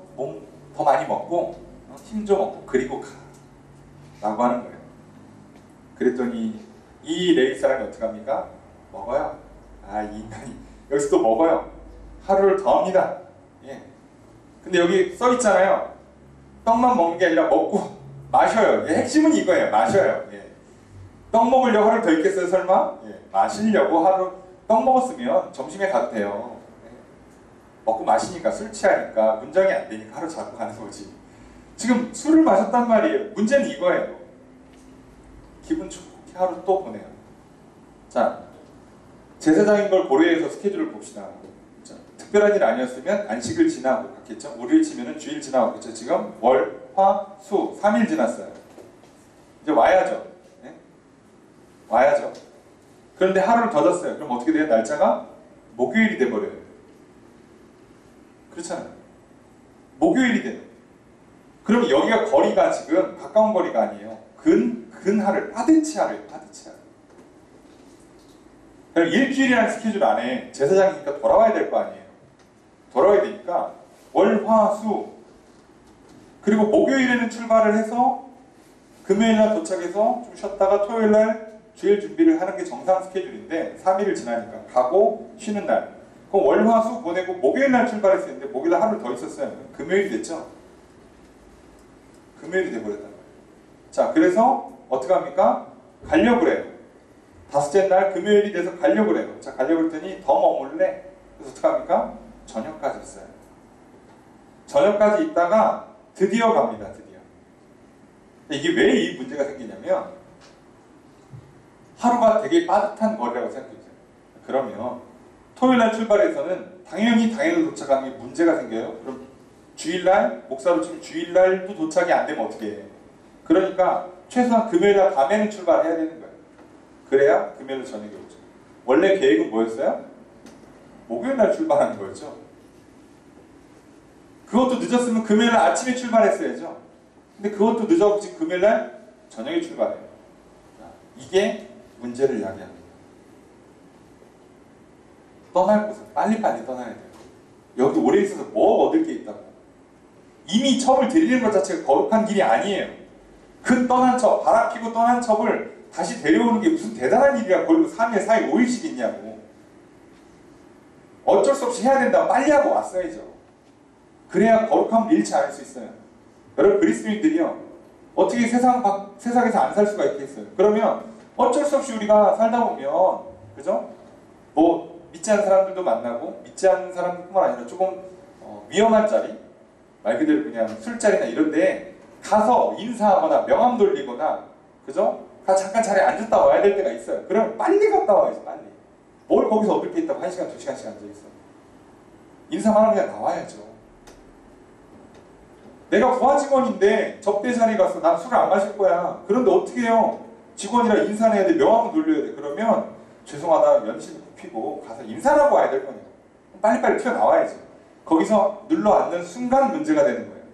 더 많이 먹고 힘 좀 얻고 그리고 가 라고 하는 거예요. 그랬더니 이 레위 사람이 어떻게 합니까? 먹어요. 이 인간이 여기서 또 먹어요. 하루를 더 합니다. 예. 근데 여기 써 있잖아요. 떡만 먹는 게 아니라 먹고 마셔요. 핵심은 이거예요. 마셔요. 떡 먹으려고 하루 더 있겠어요 설마? 마시려고 하루 떡 먹었으면 점심에 가도 돼요. 먹고 마시니까 술 취하니까 문정이 안 되니까 하루 자고 가는 거지. 지금 술을 마셨단 말이에요. 문제는 이거예요. 기분 좋게 하루 또 보내요. 자, 제사장인 걸 고려해서 스케줄을 봅시다. 자, 특별한 일 아니었으면 안식을 지나고 갔겠죠. 월요일 치면은 주일 지나고 갔겠죠. 지금 월, 화, 수 3일 지났어요. 이제 와야죠. 네? 와야죠. 그런데 하루를 더 잤어요. 그럼 어떻게 돼요? 날짜가 목요일이 돼버려요. 그렇잖아요. 목요일이 돼요. 그럼 여기가 거리가 지금 가까운 거리가 아니에요. 근하를, 파데치하를, 파데치하. 그럼 일주일이라는 스케줄 안에 제사장이니까 돌아와야 될 거 아니에요. 돌아와야 되니까 월, 화, 수 그리고 목요일에는 출발을 해서 금요일날 도착해서 좀 쉬었다가 토요일날 주일 준비를 하는 게 정상 스케줄인데 3일을 지나니까 가고 쉬는 날 그럼 월, 화, 수 보내고 목요일날 출발했었는데 목요일날 하루 더 있었어요. 금요일이 됐죠? 금요일이 돼버렸단 말이에요. 자, 그래서 어떻게 합니까? 가려고 그래요. 다섯째 날 금요일이 돼서 가려고 그래요. 자, 가려고 했더니 더 머물래. 그래서 어떻게 합니까? 저녁까지 있어요. 저녁까지 있다가 드디어 갑니다. 드디어. 이게 왜 이 문제가 생기냐면 하루가 되게 빠듯한 거리라고 생각해보세요. 그러면 토요일날 출발해서는 당연히 당일로 도착하는 게 문제가 생겨요. 그럼 주일날, 목사로 치면 주일날도 도착이 안 되면 어떻게 해요? 그러니까 최소한 금요일날 밤에는 출발해야 되는 거예요. 그래야 금요일 저녁에 오죠. 원래 계획은 뭐였어요? 목요일날 출발하는 거였죠. 그것도 늦었으면 금요일날 아침에 출발했어야죠. 근데 그것도 늦어서 지금 금요일날 저녁에 출발해요. 이게 문제를 이야기합니다. 떠날 곳은 빨리빨리 떠나야 돼요. 여기 오래 있어서 뭐 얻을 게 있다고. 이미 첩을 들이는 것 자체가 거룩한 길이 아니에요. 그 떠난 첩, 바람피고 떠난 첩을 다시 데려오는 게 무슨 대단한 일이야. 그리고 3일, 4일, 5일씩 있냐고. 어쩔 수 없이 해야 된다고 빨리 하고 왔어야죠. 그래야 거룩함을 잃지 않을 수 있어요. 여러분 그리스도인들이요. 어떻게 세상에서 안 살 수가 있겠어요. 그러면 어쩔 수 없이 우리가 살다 보면 그죠? 뭐 믿지 않는 사람들도 만나고 믿지 않는 사람뿐만 아니라 조금 위험한 자리 말 그대로 그냥 술자리나 이런 데 가서 인사하거나 명함 돌리거나 그죠? 잠깐 자리에 앉았다 와야 될 때가 있어요. 그럼 빨리 갔다 와야지 빨리. 뭘 거기서 얻을 게 있다고 1시간, 2시간씩 앉아있어. 인사만 하면 그냥 나와야죠. 내가 부하 직원인데 접대 자리 가서 난 술을 안 마실 거야. 그런데 어떻게 해요? 직원이라 인사는 해야 돼. 명함을 돌려야 돼. 그러면 죄송하다 연신 피고 가서 인사를 하고 와야 될 거네요. 빨리빨리 튀어나와야지. 거기서 눌러 앉는 순간 문제가 되는 거예요.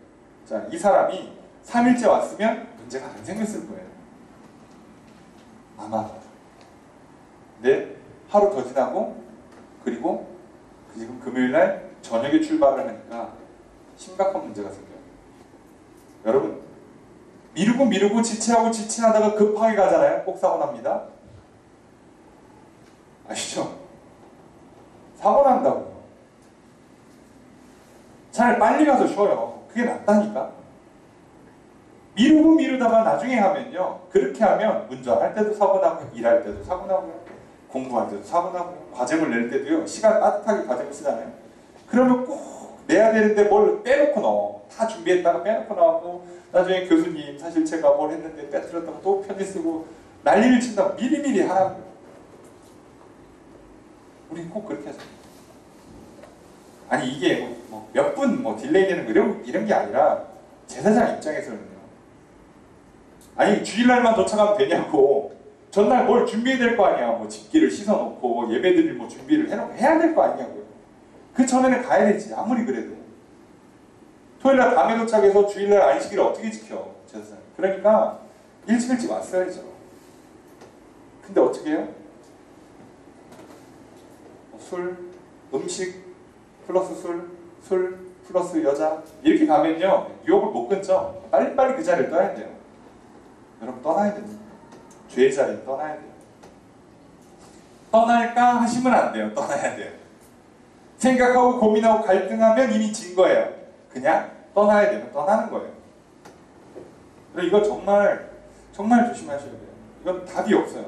자, 이 사람이 3일째 왔으면 문제가 안 생겼을 거예요. 아마. 근데 하루 더 지나고 그리고 지금 금요일날 저녁에 출발을 하니까 심각한 문제가 생겨요. 여러분, 미루고 지체하다가 급하게 가잖아요. 꼭 사고 납니다. 아시죠? 사고 난다고요. 차라리 빨리 가서 쉬어요. 그게 낫다니까. 미루다가 나중에 하면요. 그렇게 하면 운전할 때도 사고 나고요. 일할 때도 사고 나고요. 공부할 때도 사고 나고요. 과제물 낼 때도요. 시간 빠듯하게 과제물 쓰잖아요. 그러면 꼭 내야 되는데 뭘 빼놓고 넣어. 다 준비했다가 빼놓고 나오고 나중에 교수님 사실 제가 뭘 했는데 빼뜨렸다가 또 편지 쓰고 난리를 친다고 미리미리 하라고요. 우리 꼭 그렇게 하죠. 아니 이게 몇 분 딜레이 되는 거 이런 게 아니라 제사장 입장에서는요. 아니 주일날만 도착하면 되냐고. 전날 뭘 준비해야 될 거 아니야. 집기를 씻어놓고 예배드릴 준비를 해야 될 거 아니냐고요. 그 전에는 가야 되지. 아무리 그래도. 토요일날 밤에 도착해서 주일날 안식일을 어떻게 지켜? 제사장. 그러니까 일찍 왔어야죠. 근데 어떻게 해요? 술, 음식 플러스 술 플러스 여자 이렇게 가면요. 유혹을 못 끊죠. 빨리빨리 그 자리를 떠야 돼요. 여러분 떠나야 됩니다. 죄의 자리는 떠나야 돼요. 떠날까 하시면 안 돼요. 떠나야 돼요. 생각하고 고민하고 갈등하면 이미 진 거예요. 그냥 떠나야 되면 떠나는 거예요. 그래서 이거 정말 조심하셔야 돼요. 이건 답이 없어요.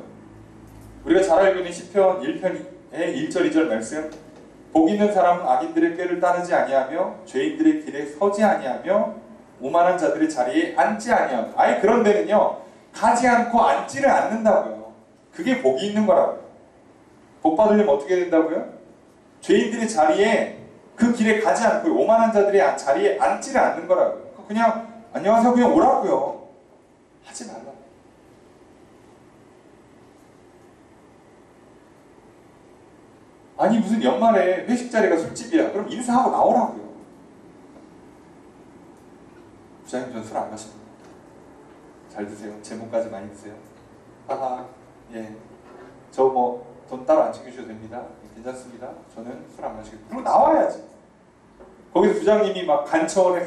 우리가 잘 알고 있는 시편 1편의 1절 2절 말씀 복 있는 사람은 악인들의 꾀를 따르지 아니하며 죄인들의 길에 서지 아니하며 오만한 자들의 자리에 앉지 아니하며 아예 그런 데는요. 가지 않고 앉지를 않는다고요. 그게 복이 있는 거라고요. 복 받으려면 어떻게 된다고요? 죄인들의 자리에 그 길에 가지 않고 오만한 자들의 자리에 앉지를 않는 거라고요. 그냥 안녕하세요 그냥 오라고요. 하지 말라고. 아니 무슨 연말에 회식 자리가 술집이야. 그럼 인사하고 나오라고요. 부장님 전 술 안 마십니다. 잘 드세요. 제목까지 많이 드세요. 하하. 예. 저 돈 따로 안 챙겨주셔도 됩니다. 괜찮습니다. 저는 술 안 마시겠다. 그리고 나와야지. 거기서 부장님이 막 간청을 해.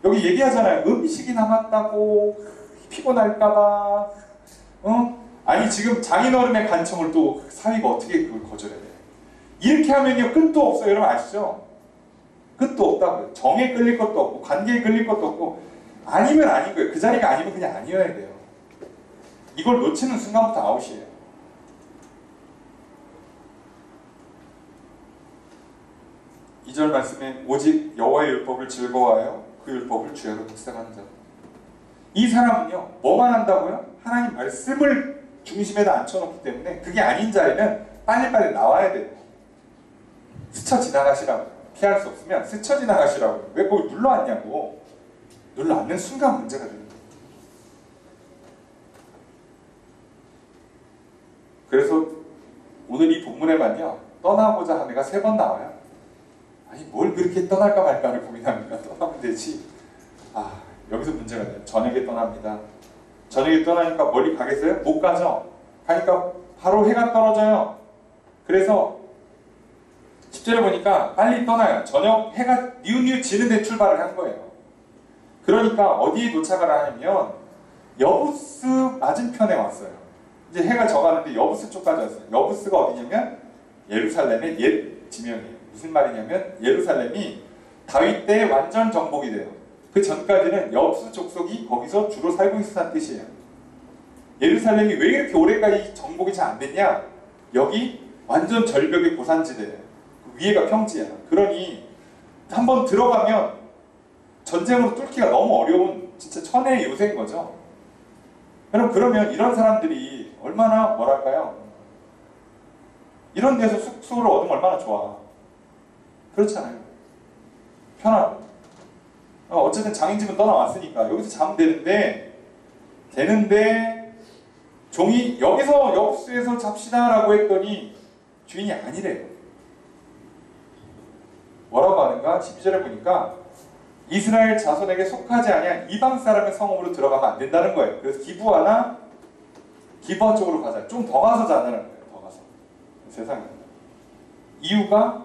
여기 얘기하잖아요. 음식이 남았다고 피곤할까봐. 아니 지금 장인어른의 간청을 또 사위가 어떻게 그걸 거절해야 돼? 이렇게 하면요 끝도 없어요. 여러분 아시죠? 끝도 없다고요. 정에 끌릴 것도 없고 관계에 끌릴 것도 없고 아니면 아닌 거예요. 그 자리가 아니면 그냥 아니어야 돼요. 이걸 놓치는 순간부터 아웃이에요. 이 절 말씀에 오직 여호와의 율법을 즐거워하여 그 율법을 주야로 묵상하는 자. 이 사람은요 뭐만 한다고요? 하나님 말씀을 중심에다 앉혀놓기 때문에 그게 아닌 자리는 빨리빨리 나와야 돼요. 스쳐 지나가시라고. 피할 수 없으면 스쳐 지나가시라고. 왜 거기 눌러앉냐고. 눌러앉는 순간 문제가 됩니다. 그래서 오늘 이 본문에만요 떠나고자 한 애가 3번 나와요. 아니 뭘 그렇게 떠날까 말까를 고민합니까? 떠나면 되지. 여기서 문제가 돼요. 저녁에 떠납니다. 저녁에 떠나니까 멀리 가겠어요? 못 가죠. 가니까 바로 해가 떨어져요. 그래서 10절에 보니까 빨리 떠나요. 저녁 해가 뉘우뉘우 지는데 출발을 한 거예요. 그러니까 어디에 도착을 하냐면 여부스 맞은편에 왔어요. 이제 해가 져가는데 여부스 쪽까지 왔어요. 여부스가 어디냐면 예루살렘의 옛 지명이에요. 무슨 말이냐면 예루살렘이 다윗 때 완전 정복이 돼요. 그 전까지는 여부스 족속이 거기서 주로 살고 있었다는 뜻이에요. 예루살렘이 왜 이렇게 오래까지 정복이 잘 안 됐냐? 여기 완전 절벽의 고산지대예요. 그 위에가 평지야. 그러니 한번 들어가면 전쟁으로 뚫기가 너무 어려운 진짜 천혜의 요새인 거죠. 그러면 이런 사람들이 얼마나 뭐랄까요? 이런 데서 숙소를 얻으면 얼마나 좋아. 그렇잖아요. 편하고. 어쨌든 장인집은 떠나왔으니까 여기서 자면 되는데 종이 여기서 여부스에서 잡시다 라고 했더니 주인이 아니래요. 뭐라고 하는가? 12절에 보니까 이스라엘 자손에게 속하지 아니한 이방 사람의 성읍으로 들어가면 안 된다는 거예요. 그래서 기브아나 기브아 쪽으로 가자. 좀 더 가서 자자는 거예요. 더 가서. 세상에. 이유가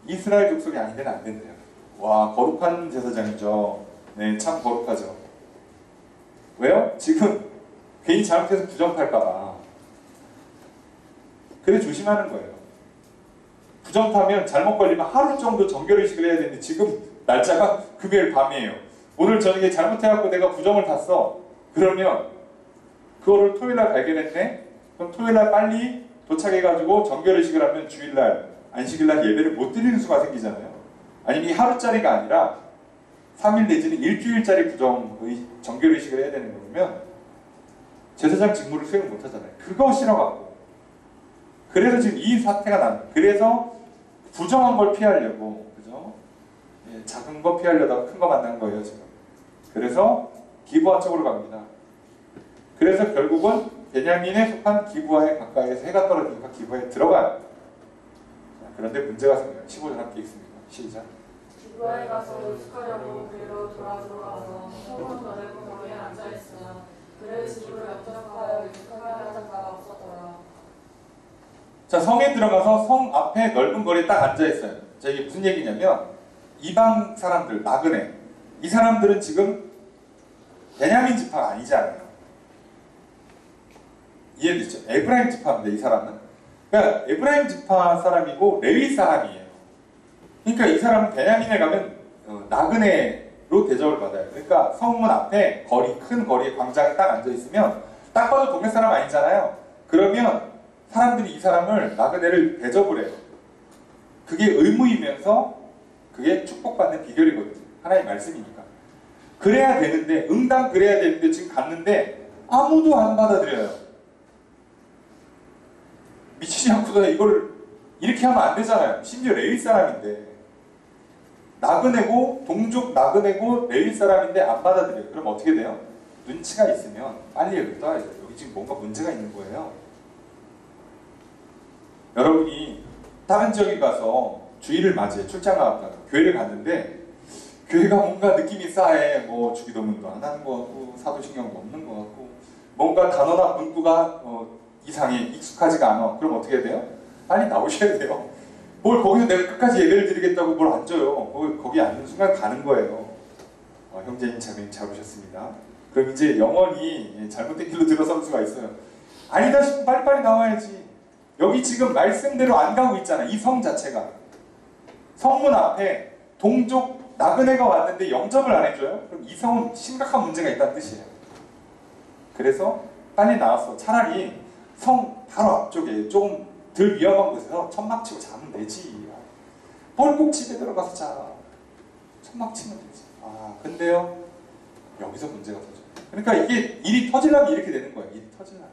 이스라엘 족속이 아닌 데는 안 된대요. 와, 거룩한 제사장이죠. 네, 참 거룩하죠. 왜요? 지금 괜히 잘못해서 부정팔까봐. 그래 조심하는 거예요. 부정타면 잘못 걸리면 하루 정도 정결의식을 해야 되는데 지금 날짜가 금요일 밤이에요. 오늘 저녁에 잘못해갖고 내가 부정을 탔어. 그러면 그거를 토요일날 발견했네? 그럼 토요일날 빨리 도착해가지고 정결의식을 하면 주일날, 안식일날 예배를 못 드리는 수가 생기잖아요. 아니면 이 하루짜리가 아니라 3일 내지는 일주일짜리 정결의식을 해야 되는 거면 제사장 직무를 수행 못 하잖아요. 그거 싫어갖고. 그래서 지금 이 사태가 납니다. 그래서 부정한 걸 피하려고, 그죠? 예, 작은 거 피하려다가 큰 거 만난 거예요, 지금. 그래서 기브아 쪽으로 갑니다. 그래서 결국은 베냐민에 속한 기브아에 가까이에서 해가 떨어지니까 기브아에 들어가요. 자, 그런데 문제가 생겨요. 15절 함께 읽습니다. 시작. 기브아에 가서 의식하려고 그리로 돌아들어가서 성문 넓은 거리에 앉아있으나 그의 집을 영접하여 의식하게 하는 자가 없었더라. 자, 성에 들어가서 성 앞에 넓은 거리에 딱 앉아있어요. 자, 이게 무슨 얘기냐면 이방 사람들, 나그네, 이 사람들은 지금 베냐민 지파가 아니잖아요. 이해되죠? 에브라임 지파인데 이 사람은. 그러니까 에브라임 지파 사람이고 레위 사람이에요. 그러니까 이 사람은 베냐민에 가면 나그네로 대접을 받아요. 그러니까 성문 앞에 큰 거리에 광장에 딱 앉아있으면 딱 봐도 동네 사람 아니잖아요. 그러면 사람들이 이 사람을 나그네를 대접을 해요. 그게 의무이면서 그게 축복받는 비결이거든요. 하나의 말씀이니까. 그래야 되는데, 응당 그래야 되는데 지금 갔는데 아무도 안 받아들여요. 미치지 않고도 이걸 이렇게 하면 안 되잖아요. 심지어 레위 사람인데. 나그네고, 동족 나그네고 레위 사람인데 안 받아들여요. 그럼 어떻게 돼요? 눈치가 있으면 빨리 여기 떠야 돼요. 여기 지금 뭔가 문제가 있는 거예요. 여러분이 다른 지역에 가서 주일을 맞이해 출장 나갔다가 교회를 갔는데 교회가 뭔가 느낌이 싸해. 뭐 주기도문도 안 하는 것 같고 사도신경도 없는 것 같고 뭔가 단어나 문구가 이상해. 익숙하지가 않아. 그럼 어떻게 해야 돼요? 빨리 나오셔야 돼요. 뭘 거기서 내가 끝까지 예배를 드리겠다고 뭘 앉아요. 거기 앉는 순간 가는 거예요. 형제님 자매님 잘 오셨습니다. 그럼 이제 영원히 잘못된 길로 들어설 수가 있어요. 아니다 싶으면 빨리빨리 나와야지. 여기 지금 말씀대로 안 가고 있잖아. 이 성 자체가. 성문 앞에 동족 나그네가 왔는데 영접을 안 해줘요? 그럼 이 성은 심각한 문제가 있다는 뜻이에요. 그래서 빨리 나왔어. 차라리 성 바로 앞쪽에 조금 덜 위험한 곳에서 천막 치고 자면 되지. 뭘 꼭 집에 들어가서 자. 천막 치면 되지. 근데요. 여기서 문제가 터져. 그러니까 이게 일이 터지려면 이렇게 되는 거예요. 일이 터지려면.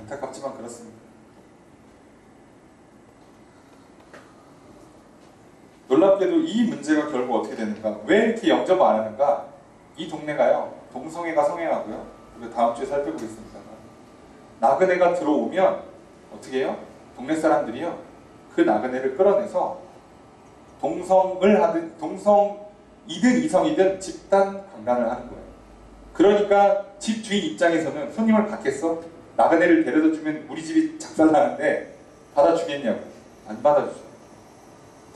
안타깝지만 그렇습니다. 놀랍게도 이 문제가 결국 어떻게 되는가? 왜 이렇게 영접 안 하는가? 이 동네가요. 동성애가 성행하고요. 우리가 다음 주에 살펴보겠습니다. 나그네가 들어오면 어떻게 해요? 동네 사람들이요. 그 나그네를 끌어내서 동성을 하든 동성이든 이성이든 집단 강간을 하는 거예요. 그러니까 집 주인 입장에서는 손님을 받겠어? 나그네를 데려다 주면 우리 집이 작살나는데 받아주겠냐고. 안 받아주죠.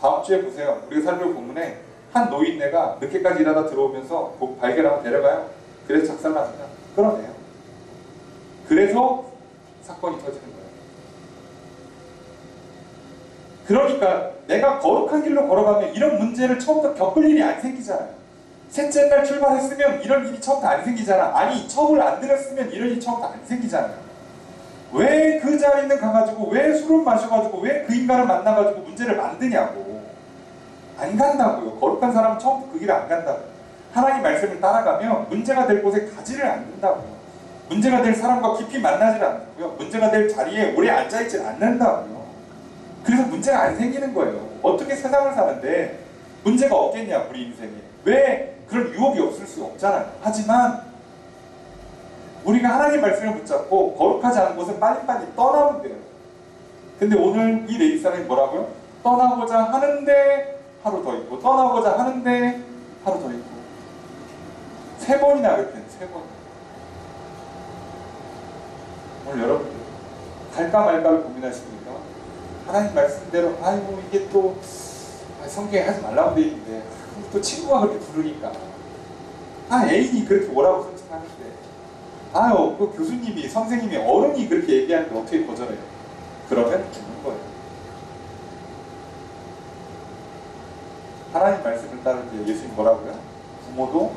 다음 주에 보세요. 우리가 살펴볼 본문에 한 노인네가 늦게까지 일하다 들어오면서 발견하고 데려가요. 그래서 작살납니다. 끌어내요. 그래서 사건이 터지는 거예요. 그러니까 내가 거룩한 길로 걸어가면 이런 문제를 처음부터 겪을 일이 안 생기잖아요. 셋째 날 출발했으면 이런 일이 처음부터 안 생기잖아. 아니 처음을 안 들였으면 이런 일이 처음부터 안 생기잖아요. 왜 그 자리는 가가지고 왜 술을 마셔가지고 왜 그 인간을 만나가지고 문제를 만드냐고. 안 간다고요. 거룩한 사람은 처음부터 그 길을 안 간다고요. 하나님 말씀을 따라가면 문제가 될 곳에 가지를 않는다고요. 문제가 될 사람과 깊이 만나질 않고요. 문제가 될 자리에 오래 앉아있질 않는다고요. 그래서 문제가 안 생기는 거예요. 어떻게 세상을 사는데 문제가 없겠냐 우리 인생에. 왜 그런 유혹이 없을 수 없잖아요. 하지만 우리가 하나님 말씀을 붙잡고 거룩하지 않은 곳은 빨리빨리 떠나면 돼요. 근데 오늘 이 레위 사람이 뭐라고요? 떠나고자 하는데 하루 더 있고, 떠나고자 하는데 하루 더 있고, 3번이나 그렇게 3번. 오늘 여러분들 갈까 말까를 고민하시니까 하나님 말씀대로 아이고 이게 또 성경에 하지 말라고 돼 있는데 또 친구가 그렇게 부르니까 애인이 그렇게 뭐라고 선택하는데 아유 그 교수님이 선생님이 어른이 그렇게 얘기하는데 어떻게 거절해요? 그러면 죽는 거예요. 하나님 말씀을 따를 때 예수님 뭐라고요? 부모도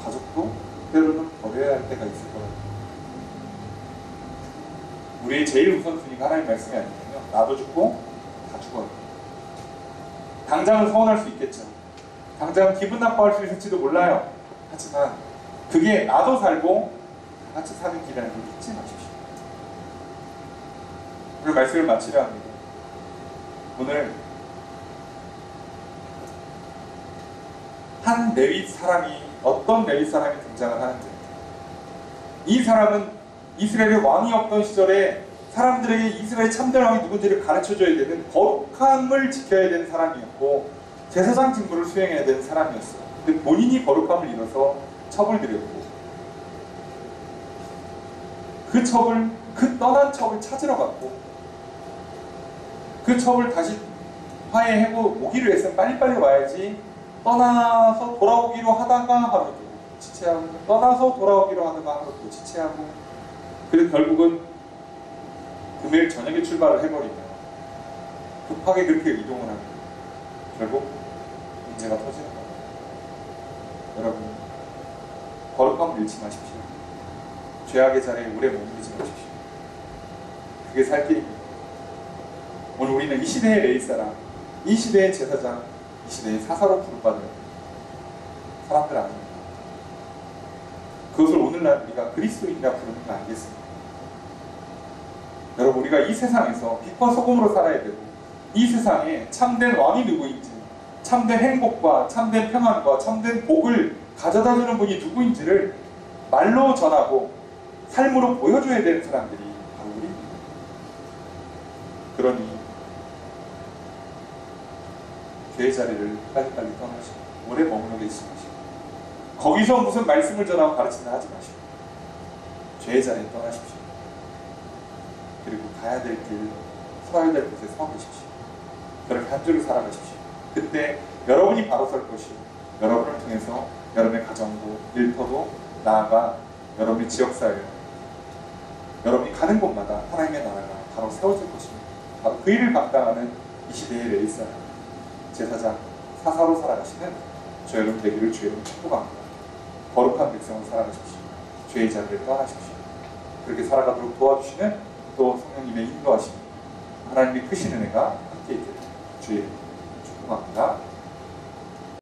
가족도 때로는 버려야 할 때가 있을 거라고. 우리의 제일 우선순위가 하나님 말씀이 아니거든요. 나도 죽고 다 죽어요. 당장은 서운할 수 있겠죠. 당장은 기분 나빠할 수 있을지도 몰라요. 하지만 그게 나도 살고 다 같이 사는 길이라는 걸 잊지 마십시오. 오늘 말씀을 마치려 합니다. 오늘 한 레위 사람이 어떤 레위 사람이 등장을 하는지, 이 사람은 이스라엘의 왕이 없던 시절에 사람들에게 이스라엘 참된 왕이 누군지를 가르쳐줘야 되는 거룩함을 지켜야 되는 사람이었고 제사장 직무를 수행해야 되는 사람이었어요. 근데 본인이 거룩함을 잃어서 첩을 들였고 그 떠난 첩을 찾으러 갔고 그 첩을 다시 화해하고 오기로 했으면 빨리빨리 와야지 떠나서 돌아오기로 하다가 하루도 지체하고 떠나서 돌아오기로 하다가 하루도 지체하고 그래서 결국은 금요일 저녁에 출발을 해버리면 급하게 그렇게 이동을 하면 결국 문제가 터지는 거예요. 여러분 거룩함을 잃지 마십시오. 죄악의 자리에 오래 머무르지 마십시오. 그게 살 길입니다. 오늘 우리는 이 시대의 레위사람, 이 시대의 제사장, 이 시대의 사사로 부름받은 사람들 아닙니다. 그것을 오늘날 우리가 그리스도인이라 부르는 거 아니겠습니까? 여러분 우리가 이 세상에서 빛과 소금으로 살아야 되고 이 세상에 참된 왕이 누구인지 참된 행복과 참된 평안과 참된 복을 가져다주는 분이 누구인지를 말로 전하고 삶으로 보여줘야 되는 사람들이 바로 우리입니다. 그러니 죄의 자리를 빨리빨리 떠나시고 오래 머무르게 계시지 마시고 거기서 무슨 말씀을 전하고 가르친다 하지 마시고 죄의 자리에 떠나십시오. 그리고 가야 될 길, 서야 될 곳에 서 계십시오. 그렇게 한 줄을 살아가십시오. 그때 여러분이 바로 설 것이고 여러분을 통해서 여러분의 가정도 일터도 나아가 여러분의 지역사회 여러분이 가는 곳마다 하나님의 나라가 바로 세워질 것입니다. 바로 그 일을 감당하는 이 시대의 레위사람, 제사장, 사사로 살아가시는 저 여러분 되기를 주의 이름으로 축복합니다. 거룩한 백성으로 살아가십시오. 죄의 자리를 떠나십시오. 그렇게 살아가도록 도와주시는 또 성령님의 인도하심, 하나님의 크신 은혜가 함께 있기를 주의 이름으로 축복합니다.